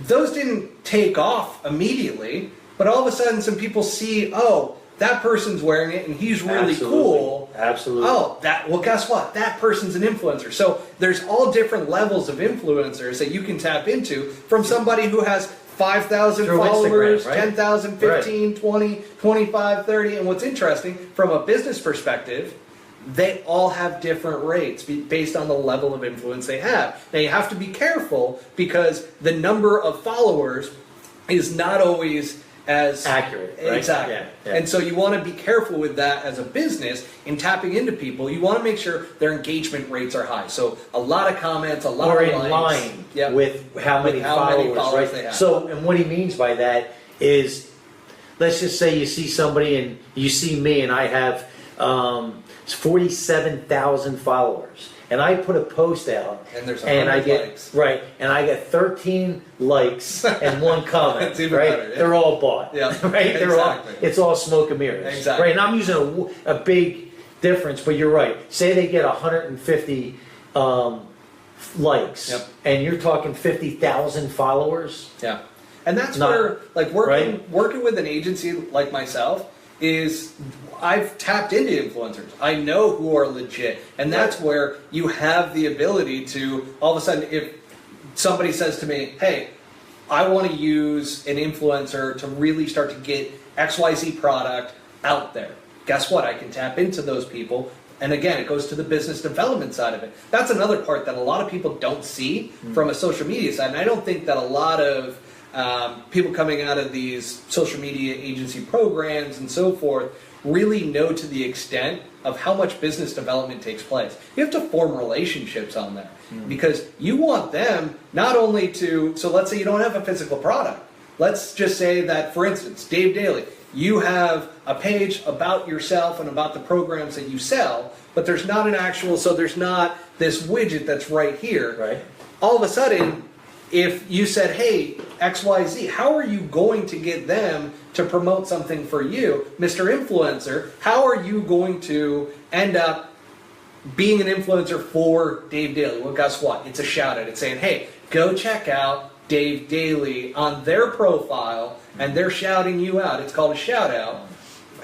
Those didn't take off immediately, but all of a sudden some people see, oh, that person's wearing it and he's really cool. Absolutely. Oh, well, guess what? That person's an influencer. So there's all different levels of influencers that you can tap into, from somebody who has 5,000 followers, 10,000, 15, 20, 25, 30. And what's interesting, from a business perspective, they all have different rates based on the level of influence they have. Now, you have to be careful because the number of followers is not always as accurate, right? Exactly. And so you want to be careful with that as a business in tapping into people. You want to make sure their engagement rates are high. So a lot of comments, a lot of likes. In line with how many followers they have. So, and what he means by that is, let's just say you see somebody and you see me and I have 47,000 followers. And I put a post out, and I get likes. And I get 13 likes and 1 comment. That's even better, yeah. They're all bought, right? It's all smoke and mirrors, exactly. right? And I'm using a big difference, but you're right. Say they get 150 likes, and you're talking 50,000 followers. Yeah, and that's where, like, working with an agency like myself is, I've tapped into influencers. I know who are legit. And that's where you have the ability to, all of a sudden, if somebody says to me, hey, I want to use an influencer to really start to get XYZ product out there. Guess what? I can tap into those people. And again, it goes to the business development side of it. That's another part that a lot of people don't see from a social media side. And I don't think that a lot of people coming out of these social media agency programs and so forth really know to the extent of how much business development takes place. You have to form relationships on there because you want them not only to, so let's say you don't have a physical product. Let's just say that, for instance, Dave Daley, you have a page about yourself and about the programs that you sell, but there's not an actual, so there's not this widget that's right here. Right. All of a sudden, if you said, hey, XYZ, how are you going to get them to promote something for you? Mr. Influencer, how are you going to end up being an influencer for Dave Daley? Well, guess what? It's a shout out. It's saying, hey, go check out Dave Daley on their profile, and they're shouting you out. It's called a shout out.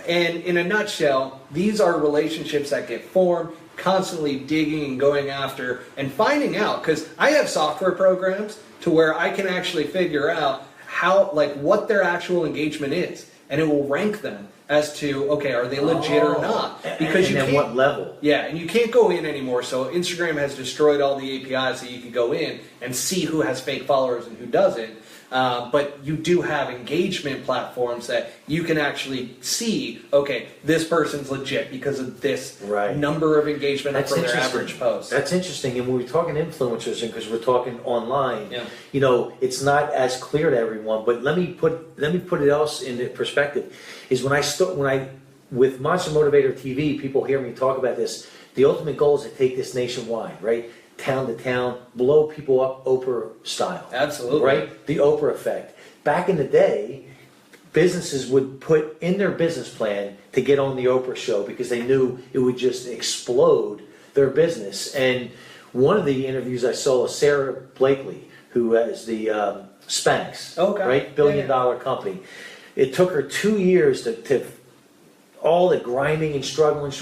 And in a nutshell, these are relationships that get formed, constantly digging and going after and finding out, because I have software programs to where I can actually figure out how, like, what their actual engagement is, and it will rank them as to, okay, are they legit or not? Because and then what level? Yeah, and you can't go in anymore. So Instagram has destroyed all the APIs that you can go in and see who has fake followers and who doesn't. But you do have engagement platforms that you can actually see, okay, this person's legit because of this number of engagement for their average post. That's interesting. And when we're talking influencers, and because we're talking online, you know, it's not as clear to everyone. But let me put it else into perspective. Is when I with Monster Motivator TV, people hear me talk about this. The ultimate goal is to take this nationwide, right? Town to town, blow people up Oprah style. Absolutely. Right? The Oprah effect. Back in the day, businesses would put in their business plan to get on the Oprah show because they knew it would just explode their business. And one of the interviews I saw was Sarah Blakely, who has the Spanx, right? Billion-dollar company. It took her 2 years to all the grinding and struggling,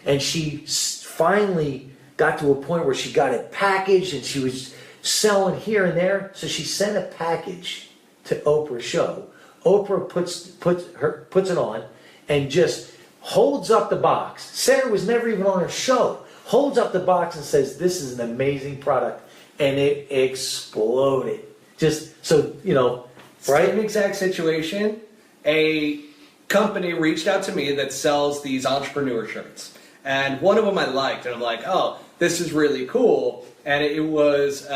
and she finally got to a point where she got it packaged and she was selling here and there. So she sent a package to Oprah's show. Oprah puts it on and just holds up the box. Sarah was never even on her show. Holds up the box and says, "This is an amazing product," and it exploded. Just so you know, right? Same exact situation. A company reached out to me that sells these entrepreneur shirts, and one of them I liked, and I'm like, "Oh, this is really cool." And it was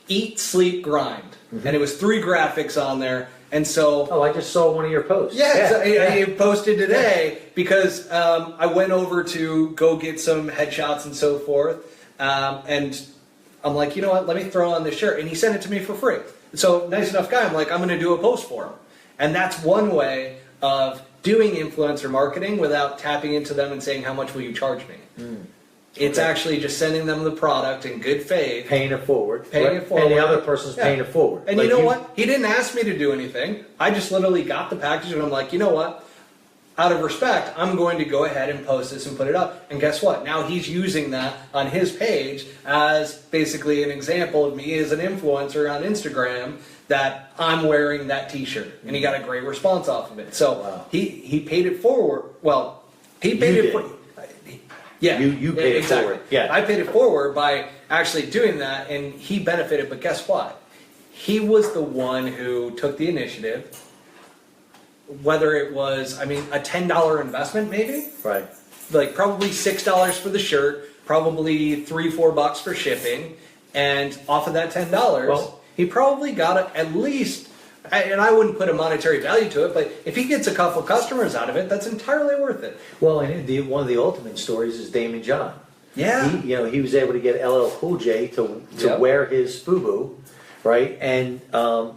Eat, Sleep, Grind, and it was 3 graphics on there. And so, I just saw one of your posts. Yeah, so I posted today because I went over to go get some headshots and so forth, and I'm like, you know what? Let me throw on this shirt, and he sent it to me for free. So nice enough guy. I'm like, I'm going to do a post for him, and that's one way of doing influencer marketing without tapping into them and saying, how much will you charge me? It's actually just sending them the product in good faith. Paying it forward. Paying it forward. And the other person's paying it forward. And you know what? He didn't ask me to do anything. I just literally got the package and I'm like, you know what? Out of respect, I'm going to go ahead and post this and put it up. And guess what? Now he's using that on his page as basically an example of me as an influencer on Instagram that I'm wearing that t-shirt. And he got a great response off of it. So he paid it forward. Well, he paid it forward. Yeah, you paid it forward. Yeah, I paid it forward by actually doing that, and he benefited. But guess what? He was the one who took the initiative. Whether it was, a $10 investment, maybe, right? Like probably $6 for the shirt, probably $3-4 for shipping, and off of that $10, he probably got at least. And I wouldn't put a monetary value to it, but if he gets a couple customers out of it, that's entirely worth it. Well, and one of the ultimate stories is Damon John. Yeah. He was able to get LL Cool J to wear his FUBU, right? And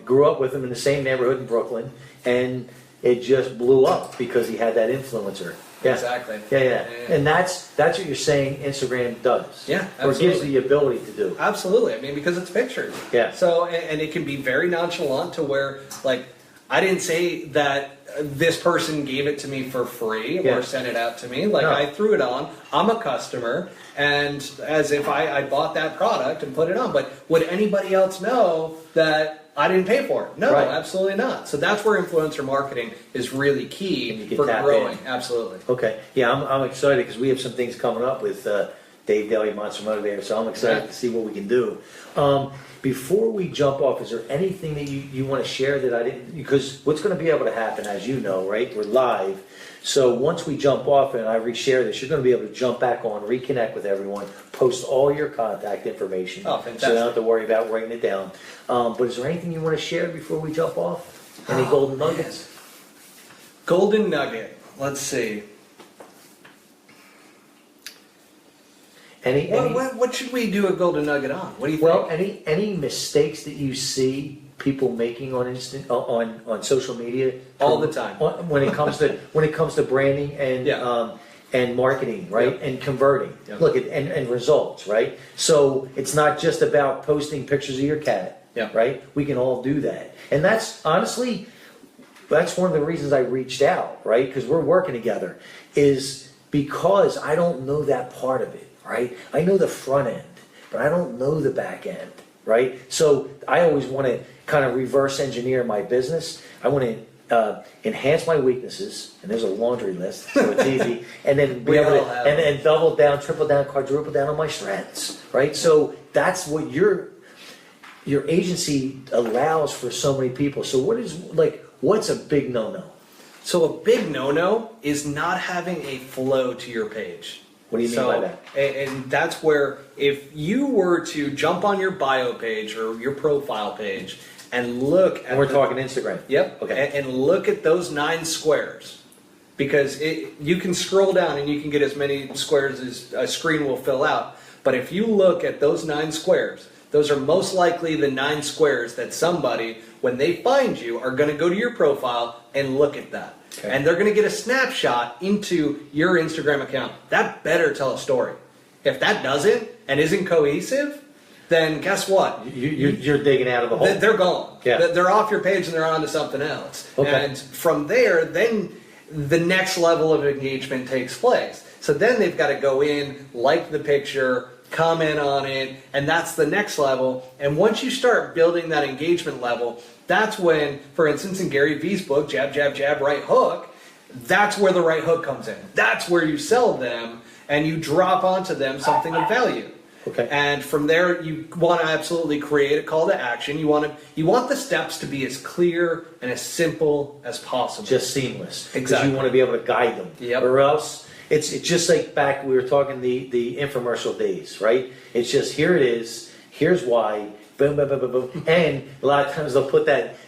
grew up with him in the same neighborhood in Brooklyn, and it just blew up because he had that influencer. Yeah. Exactly. Yeah. And that's what you're saying Instagram does. Yeah, absolutely. Or gives the ability to do. Absolutely. Because it's pictures. Yeah. So, and it can be very nonchalant to where, like, I didn't say that this person gave it to me for free or sent it out to me. Like, I threw it on. I'm a customer, and as if I bought that product and put it on. But would anybody else know that I didn't pay for it? No, absolutely not. So that's where influencer marketing is really key for growing. Absolutely. Okay. Yeah, I'm excited because we have some things coming up with Dave Daley, Monster Motivator, so I'm excited to see what we can do. Before we jump off, is there anything that you want to share that I didn't? Because what's going to be able to happen, as you know, right? We're live. So once we jump off and I reshare this, you're going to be able to jump back on, reconnect with everyone, post all your contact information. Oh, fantastic. So you don't have to worry about writing it down. But is there anything you want to share before we jump off? Any golden nuggets? Golden nugget. Let's see. What should we do a golden nugget on? What do you think? Well, any mistakes that you see people making on on social media all the time when it comes to branding and marketing, right? And converting. Look at and results, right? So it's not just about posting pictures of your cat, right? We can all do that, and that's honestly one of the reasons I reached out, right? Because we're working together, is because I don't know that part of it. Right? I know the front end, but I don't know the back end, right? So I always want to kind of reverse engineer my business. I want to enhance my weaknesses, and there's a laundry list, so it's easy, and then be able to and double down, triple down, quadruple down on my strengths, right? So that's what your agency allows for so many people. So what's a big no-no? So a big no-no is not having a flow to your page. What do you mean by that? And that's where if you were to jump on your bio page or your profile page and look at... And we're talking Instagram. Yep. Okay. And look at those 9 squares. Because you can scroll down and you can get as many squares as a screen will fill out. But if you look at those 9 squares, those are most likely the 9 squares that somebody, when they find you, are going to go to your profile and look at that. Okay. And they're going to get a snapshot into your Instagram account. That better tell a story. If that doesn't and isn't cohesive, then guess what? You're digging out of the hole. They're gone. Yeah. They're off your page and they're on to something else. Okay. And from there, then the next level of engagement takes place. So then they've got to go in, like the picture, comment on it, and that's the next level. And once you start building that engagement level, that's when, for instance, in Gary Vee's book, Jab, Jab, Jab, Right Hook, that's where the right hook comes in. That's where you sell them and you drop onto them something of value. Okay. And from there, you want to absolutely create a call to action. You want the steps to be as clear and as simple as possible. Just seamless. Because Exactly. you want to be able to guide them. Yep. Or else, it's just like back, we were talking the infomercial days, right? It's just, here it is, here's why, boom, boom, boom, boom, boom. And a lot of times they'll put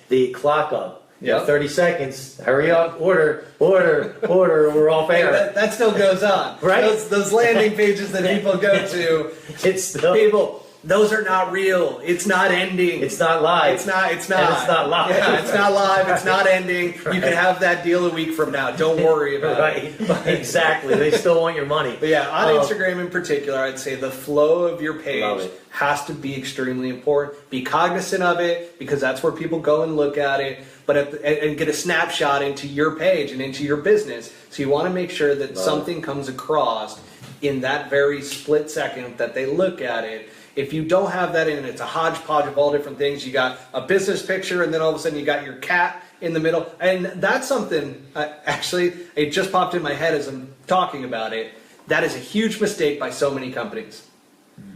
the clock up. Yep. 30 seconds, hurry up, order, we're off air. That still goes on. Right? Those landing pages that people go to, It's still, people, those are not real. It's not ending. it's not live. It's not. And it's not live. Yeah, it's not live. It's not ending. Right. You can have that deal a week from now. Don't worry about it. Right, exactly. They still want your money. But yeah, on Instagram in particular, I'd say the flow of your Love page it. has to be extremely important. Be cognizant of it because that's where people go and look at it. But and get a snapshot into your page and into your business. So you want to make sure that something comes across in that very split second that they look at it. If you don't have that in, and it's a hodgepodge of all different things. You got a business picture, and then all of a sudden you got your cat in the middle. And that's something, actually, it just popped in my head as I'm talking about it. That is a huge mistake by so many companies.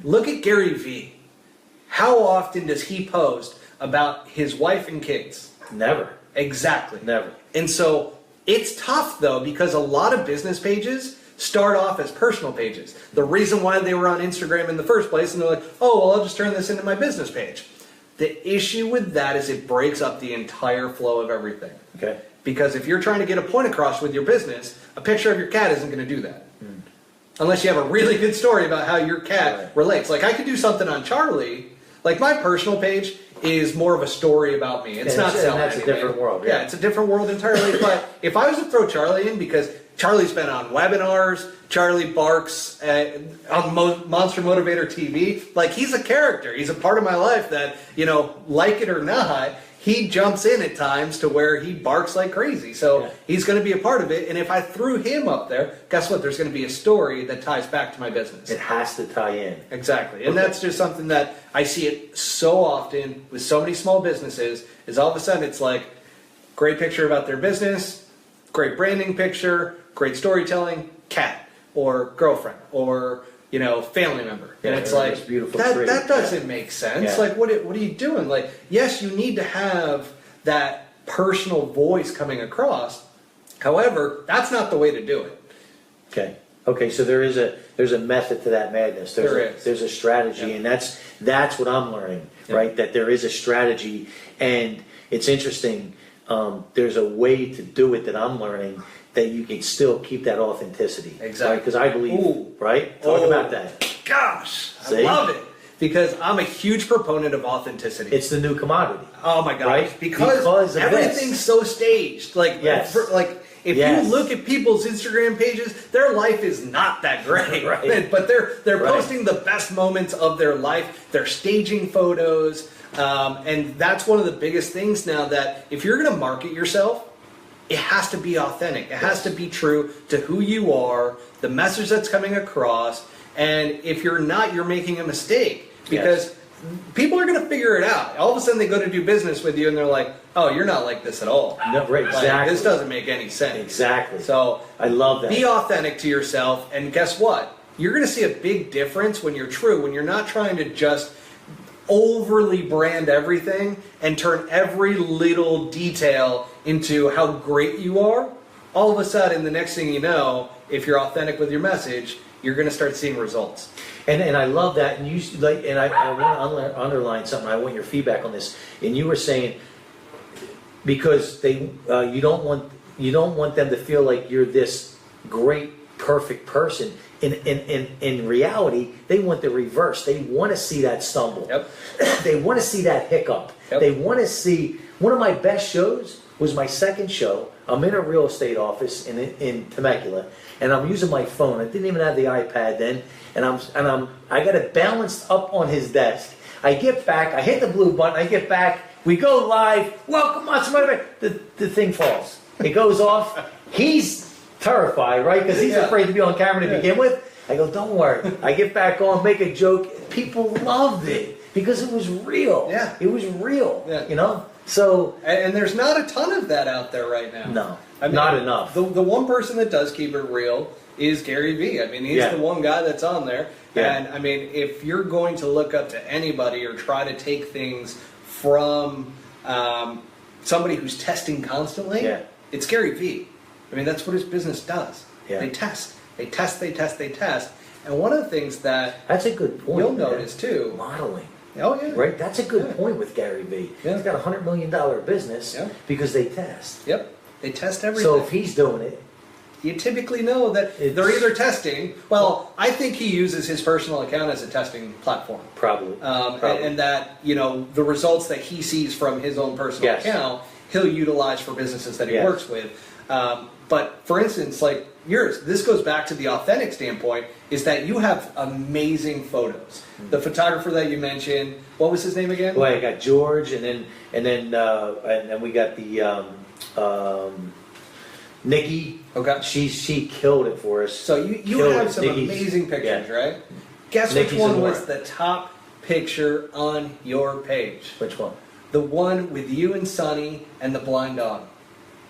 Look at Gary Vee. How often does he post about his wife and kids? Never. Exactly. Never. And so it's tough, though, because a lot of business pages start off as personal pages. The reason why they were on Instagram in the first place, and they're like, oh, well, I'll just turn this into my business page. The issue with that is it breaks up the entire flow of everything. Okay. Because if you're trying to get a point across with your business, a picture of your cat isn't going to do that. Unless you have a really good story about how your cat relates. Like, I could do something on Charlie. Like, my personal page is more of a story about me. It's not selling that's anything. a different world. Yeah, it's a different world entirely. But if I was to throw Charlie in, because Charlie's been on webinars, Charlie barks on Monster Motivator TV. Like, he's a character. He's a part of my life that, like it or not, he jumps in at times to where he barks like crazy. So he's going to be a part of it. And if I threw him up there, guess what? There's going to be a story that ties back to my business. It has to tie in. Exactly. And that's just something that I see it so often with so many small businesses, is all of a sudden it's like, great picture about their business, great branding picture, great storytelling, cat or girlfriend or family member. Yeah, and it's like, beautiful that doesn't make sense. Yeah. Like, what are you doing? Like, yes, you need to have that personal voice coming across. However, that's not the way to do it. Okay, so there's a method to that madness. There's a strategy, and that's what I'm learning, right? That there is a strategy, and it's interesting. There's a way to do it that I'm learning that you can still keep that authenticity. Exactly. Because I believe, right? Talk about that. Gosh, See? I love it. Because I'm a huge proponent of authenticity. It's the new commodity. Oh my gosh. Right? Because of everything's so staged. Like, if you look at people's Instagram pages, their life is not that great. Right. But they're posting the best moments of their life. They're staging photos. And that's one of the biggest things now, that if you're going to market yourself, it has to be authentic. It has to be true to who you are, the message that's coming across. And if you're not, you're making a mistake, because people are going to figure it out. All of a sudden they go to do business with you and they're like, oh, you're not like this at all. No, right, exactly. Like, this doesn't make any sense. Exactly. So I love that. Be authentic to yourself, and guess what? You're going to see a big difference when you're true, when you're not trying to just overly brand everything and turn every little detail into how great you are. All of a sudden, the next thing you know, if you're authentic with your message, you're going to start seeing results. And I love that. And I want to underline something. I want your feedback on this. And you were saying, because you don't want them to feel like you're this great, perfect person. In reality, they want the reverse. They want to see that stumble. Yep. They want to see that hiccup. Yep. They want to see. One of my best shows was my second show. I'm in a real estate office in Temecula, and I'm using my phone. I didn't even have the iPad then, and I got it balanced up on his desk. I get back. I hit the blue button. I get back. We go live. Welcome, Monster Motivator. The thing falls. It goes off. He's terrified, right? Because he's afraid to be on camera to begin with. I go, don't worry. I get back on, make a joke. People loved it because it was real. Yeah. It was real. Yeah. You know? So. And there's not a ton of that out there right now. No. I mean, not enough. The one person that does keep it real is Gary Vee. I mean, he's the one guy that's on there. Yeah. And I mean, if you're going to look up to anybody or try to take things from somebody who's testing constantly, it's Gary Vee. I mean, that's what his business does. Yeah. They test. They test, they test, they test. And one of the things that's a good point. You'll notice too. Modeling. Oh, yeah. Right? That's a good point with Gary Vee. Yeah. He's got a $100 million business because they test. Yep. They test everything. So if he's doing it, you typically know that they're either testing. Well, I think he uses his personal account as a testing platform. Probably. And that, you know, the results that he sees from his own personal account, he'll utilize for businesses that he works with. But for instance, like yours, this goes back to the authentic standpoint, is that you have amazing photos. Mm-hmm. The photographer that you mentioned, what was his name again? Well, I got George, and then we got the Nikki. Okay. She killed it for us. So you have some amazing pictures, right? Guess which one was the top picture on your page? Which one? The one with you and Sonny and the blind dog.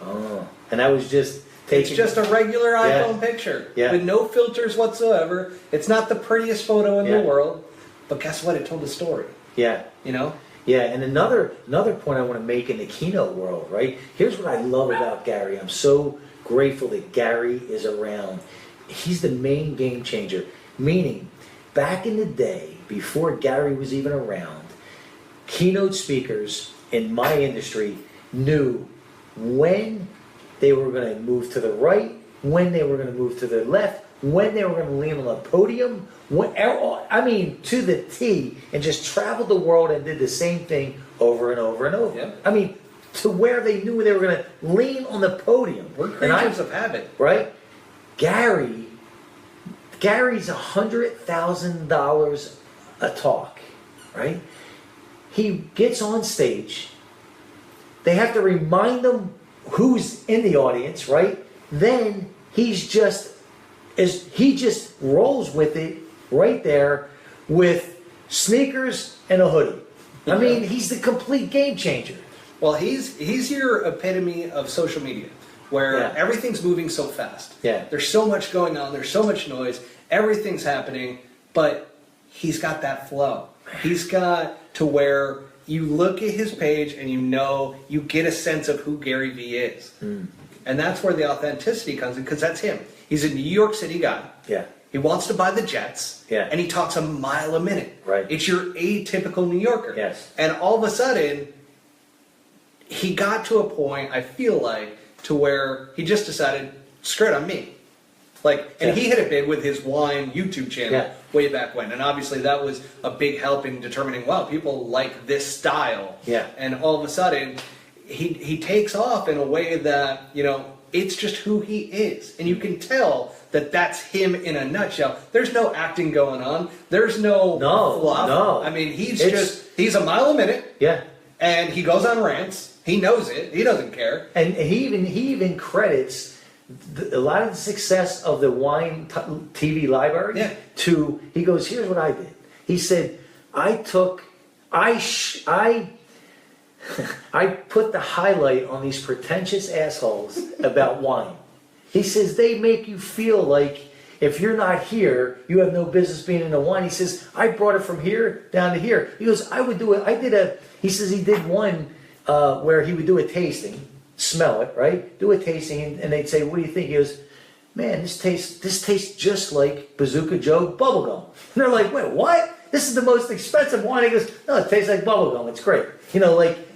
Oh, and that was just taken. It's just a regular iPhone picture with no filters whatsoever. It's not the prettiest photo in the world, but guess what? It told a story. Yeah. You know? Yeah, and another point I want to make in the keynote world, right? Here's what I love about Gary. I'm so grateful that Gary is around. He's the main game changer. Meaning, back in the day, before Gary was even around, keynote speakers in my industry knew when they were going to move to the right, when they were going to move to the left, when they were going to lean on the podium, to the T, and just traveled the world and did the same thing over and over and over. Yep. I mean, to where they knew they were going to lean on the podium. We're creatures of habit. Right? Gary's $100,000 a talk, right? He gets on stage. They have to remind him who's in the audience, right? Then he just rolls with it right there with sneakers and a hoodie. I mean, he's the complete game changer. Well, he's your epitome of social media, where everything's moving so fast. Yeah. There's so much going on. There's so much noise. Everything's happening, but he's got that flow. He's got to where you look at his page and you get a sense of who Gary Vee is. Mm. And that's where the authenticity comes in, because that's him. He's a New York City guy. Yeah. He wants to buy the jets. Yeah. And he talks a mile a minute. Right. It's your atypical New Yorker. Yes. And all of a sudden, he got to a point, I feel like, to where he just decided, screw it, I'm me. And he hit it big with his wine YouTube channel way back when. And obviously that was a big help in determining, wow, people like this style. Yeah. And all of a sudden, he takes off in a way that, it's just who he is. And you can tell that that's him in a nutshell. There's no acting going on. There's no fluff. No. I mean, he's a mile a minute. Yeah. And he goes on rants. He knows it. He doesn't care. And he even credits a lot of the success of the wine TV library to, he goes, here's what I did. He said, I put the highlight on these pretentious assholes about wine. He says, they make you feel like if you're not here, you have no business being in the wine. He says, I brought it from here down to here. He goes, I would do it. He says he did one where he would do a tasting, smell it, right? Do a tasting, and they'd say, what do you think? He goes, man, this tastes just like Bazooka Joe bubblegum. And they're like, wait, what? This is the most expensive wine. He goes, no, it tastes like bubblegum. It's great.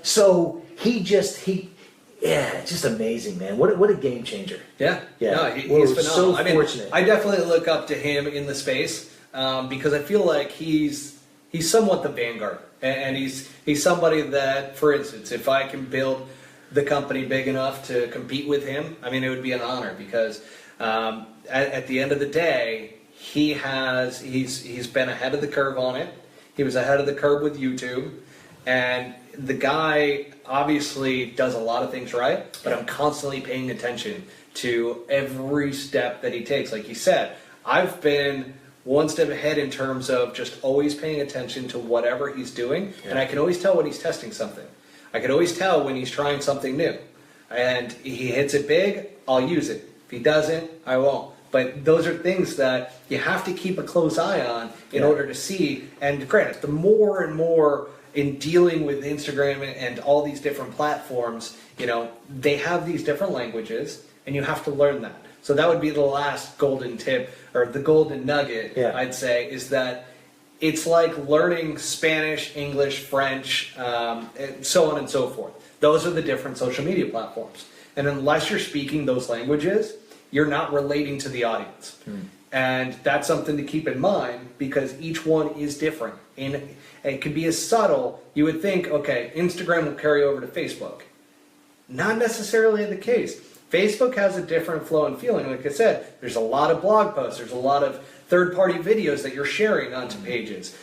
So it's just amazing, man. What a game changer. Yeah. No, he's phenomenal. So fortunate. I definitely look up to him in the space because I feel like he's somewhat the vanguard. And he's somebody that, for instance, if I can build the company big enough to compete with him, I mean, it would be an honor because at the end of the day, he's been ahead of the curve on it. He was ahead of the curve with YouTube. And the guy obviously does a lot of things right, but I'm constantly paying attention to every step that he takes. Like you said, I've been one step ahead in terms of just always paying attention to whatever he's doing, and I can always tell when he's testing something. I can always tell when he's trying something new. And he hits it big, I'll use it. If he doesn't, I won't. But those are things that you have to keep a close eye on in order to see. And granted, the more and more in dealing with Instagram and all these different platforms, you know, they have these different languages, and you have to learn that. So that would be the last golden tip, or the golden nugget, I'd say, is that it's like learning Spanish, English, French, and so on and so forth. Those are the different social media platforms. And unless you're speaking those languages, you're not relating to the audience. And that's something to keep in mind, because each one is different. And it can be as subtle. You would think, okay, Instagram will carry over to Facebook. Not necessarily the case. Facebook has a different flow and feeling. Like I said, there's a lot of blog posts. There's a lot of third-party videos that you're sharing onto pages.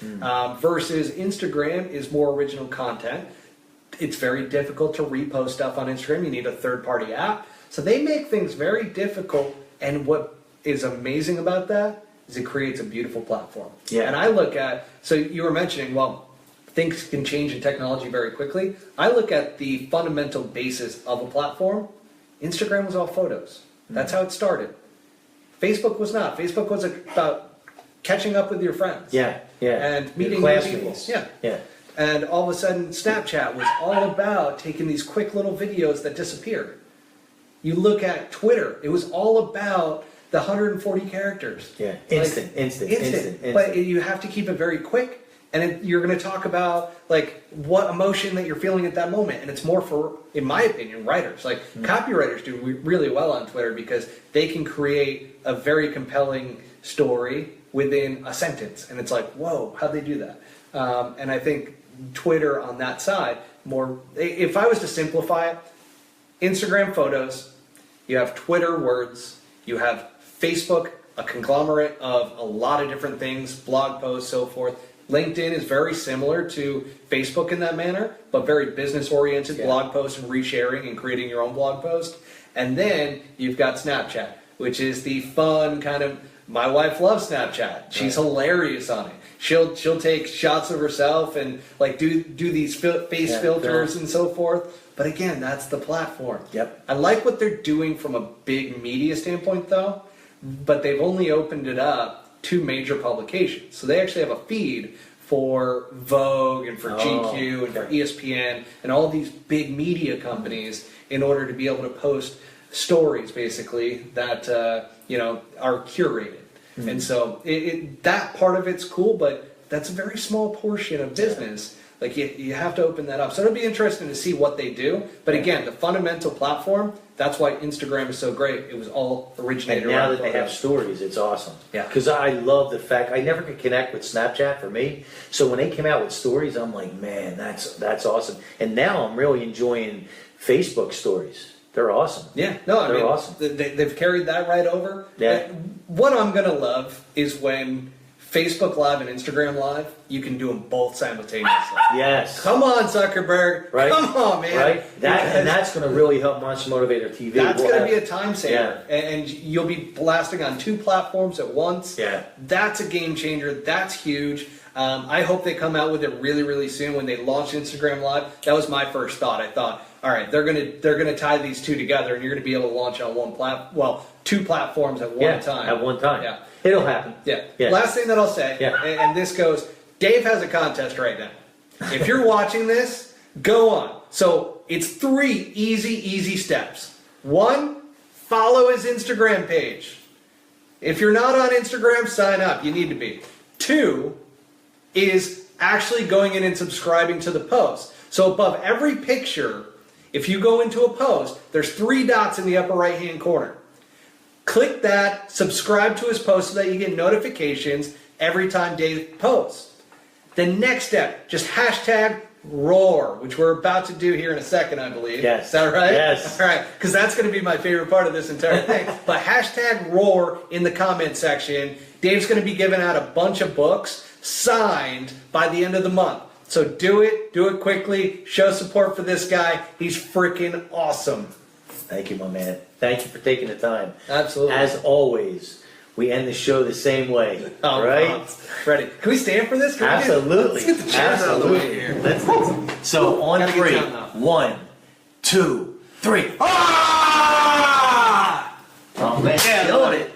Versus Instagram is more original content. It's very difficult to repost stuff on Instagram. You need a third-party app. So they make things very difficult. And what is amazing about that is it creates a beautiful platform. And I look at, so you were mentioning, well, things can change in technology very quickly. I look at the fundamental basis of a platform. Instagram was all photos. That's how it started. Facebook was not. Facebook was about catching up with your friends. And meeting new people. And all of a sudden, Snapchat was all about taking these quick little videos that disappeared. You look at Twitter, it was all about the 140 characters. Instant. But you have to keep it very quick. And you're going to talk about like what emotion that you're feeling at that moment, and it's more for, in my opinion, writers. Like copywriters do really well on Twitter because they can create a very compelling story within a sentence, and it's like, whoa, how'd they do that? And I think Twitter on that side, more. If I was to simplify it, Instagram photos, you have Twitter words, you have Facebook, a conglomerate of a lot of different things, blog posts, so forth. LinkedIn is very similar to Facebook in that manner, but very business-oriented blog posts and resharing and creating your own blog post. And then you've got Snapchat, which is the fun kind of, my wife loves Snapchat. She's hilarious on it. She'll take shots of herself and like do these face filters and so forth. But again, that's the platform. I like what they're doing from a big media standpoint though, but they've only opened it up to major publications. So they actually have a feed for Vogue and for GQ and for ESPN and all these big media companies in order to be able to post stories basically that are curated. And so that part of it's cool, but that's a very small portion of business. Like you have to open that up. So it'll be interesting to see what they do. But again, the fundamental platform, that's why Instagram is so great. It was all originated around. And now that they have stories, it's awesome. Because I love the fact, I never could connect with Snapchat for me. So when they came out with stories, I'm like, man, that's awesome. And now I'm really enjoying Facebook stories. They're awesome. They're awesome. They've carried that right over. What I'm going to love is when Facebook Live and Instagram Live, you can do them both simultaneously. Come on, Zuckerberg. Come on, man. That's going to really help Monster Motivator TV. That's going to be a time saver. And you'll be blasting on 2 platforms at once. That's a game changer. That's huge. I hope they come out with it really, really soon. When they launch Instagram Live, that was my first thought. I thought, all right, they're gonna tie these 2 together, and you're gonna be able to launch on 2 platforms at one time. At one time. It'll happen. Last thing that I'll say, and this goes, Dave has a contest right now. If you're watching this, go on. So it's 3 easy steps. 1, follow his Instagram page. If you're not on Instagram, sign up. You need to be. 2 is actually going in and subscribing to the post. So above every picture, if you go into a post, there's 3 dots in the upper right-hand corner. Click that, subscribe to his post so that you get notifications every time Dave posts. The next step, just hashtag roar, which we're about to do here in a second, I believe. Is that right? All right, because that's going to be my favorite part of this entire thing. But hashtag roar in the comment section. Dave's going to be giving out a bunch of books signed by the end of the month. So do it quickly, show support for this guy. He's freaking awesome. Thank you, my man. Thank you for taking the time. Absolutely. As always, we end the show the same way. Oh, right? Ready? Can we stand for this? Absolutely. Let's get the chairs out of the way here. So on Gotta get 3, down now. 1, 2, 3. Ah! Oh man, Yeah, killed it.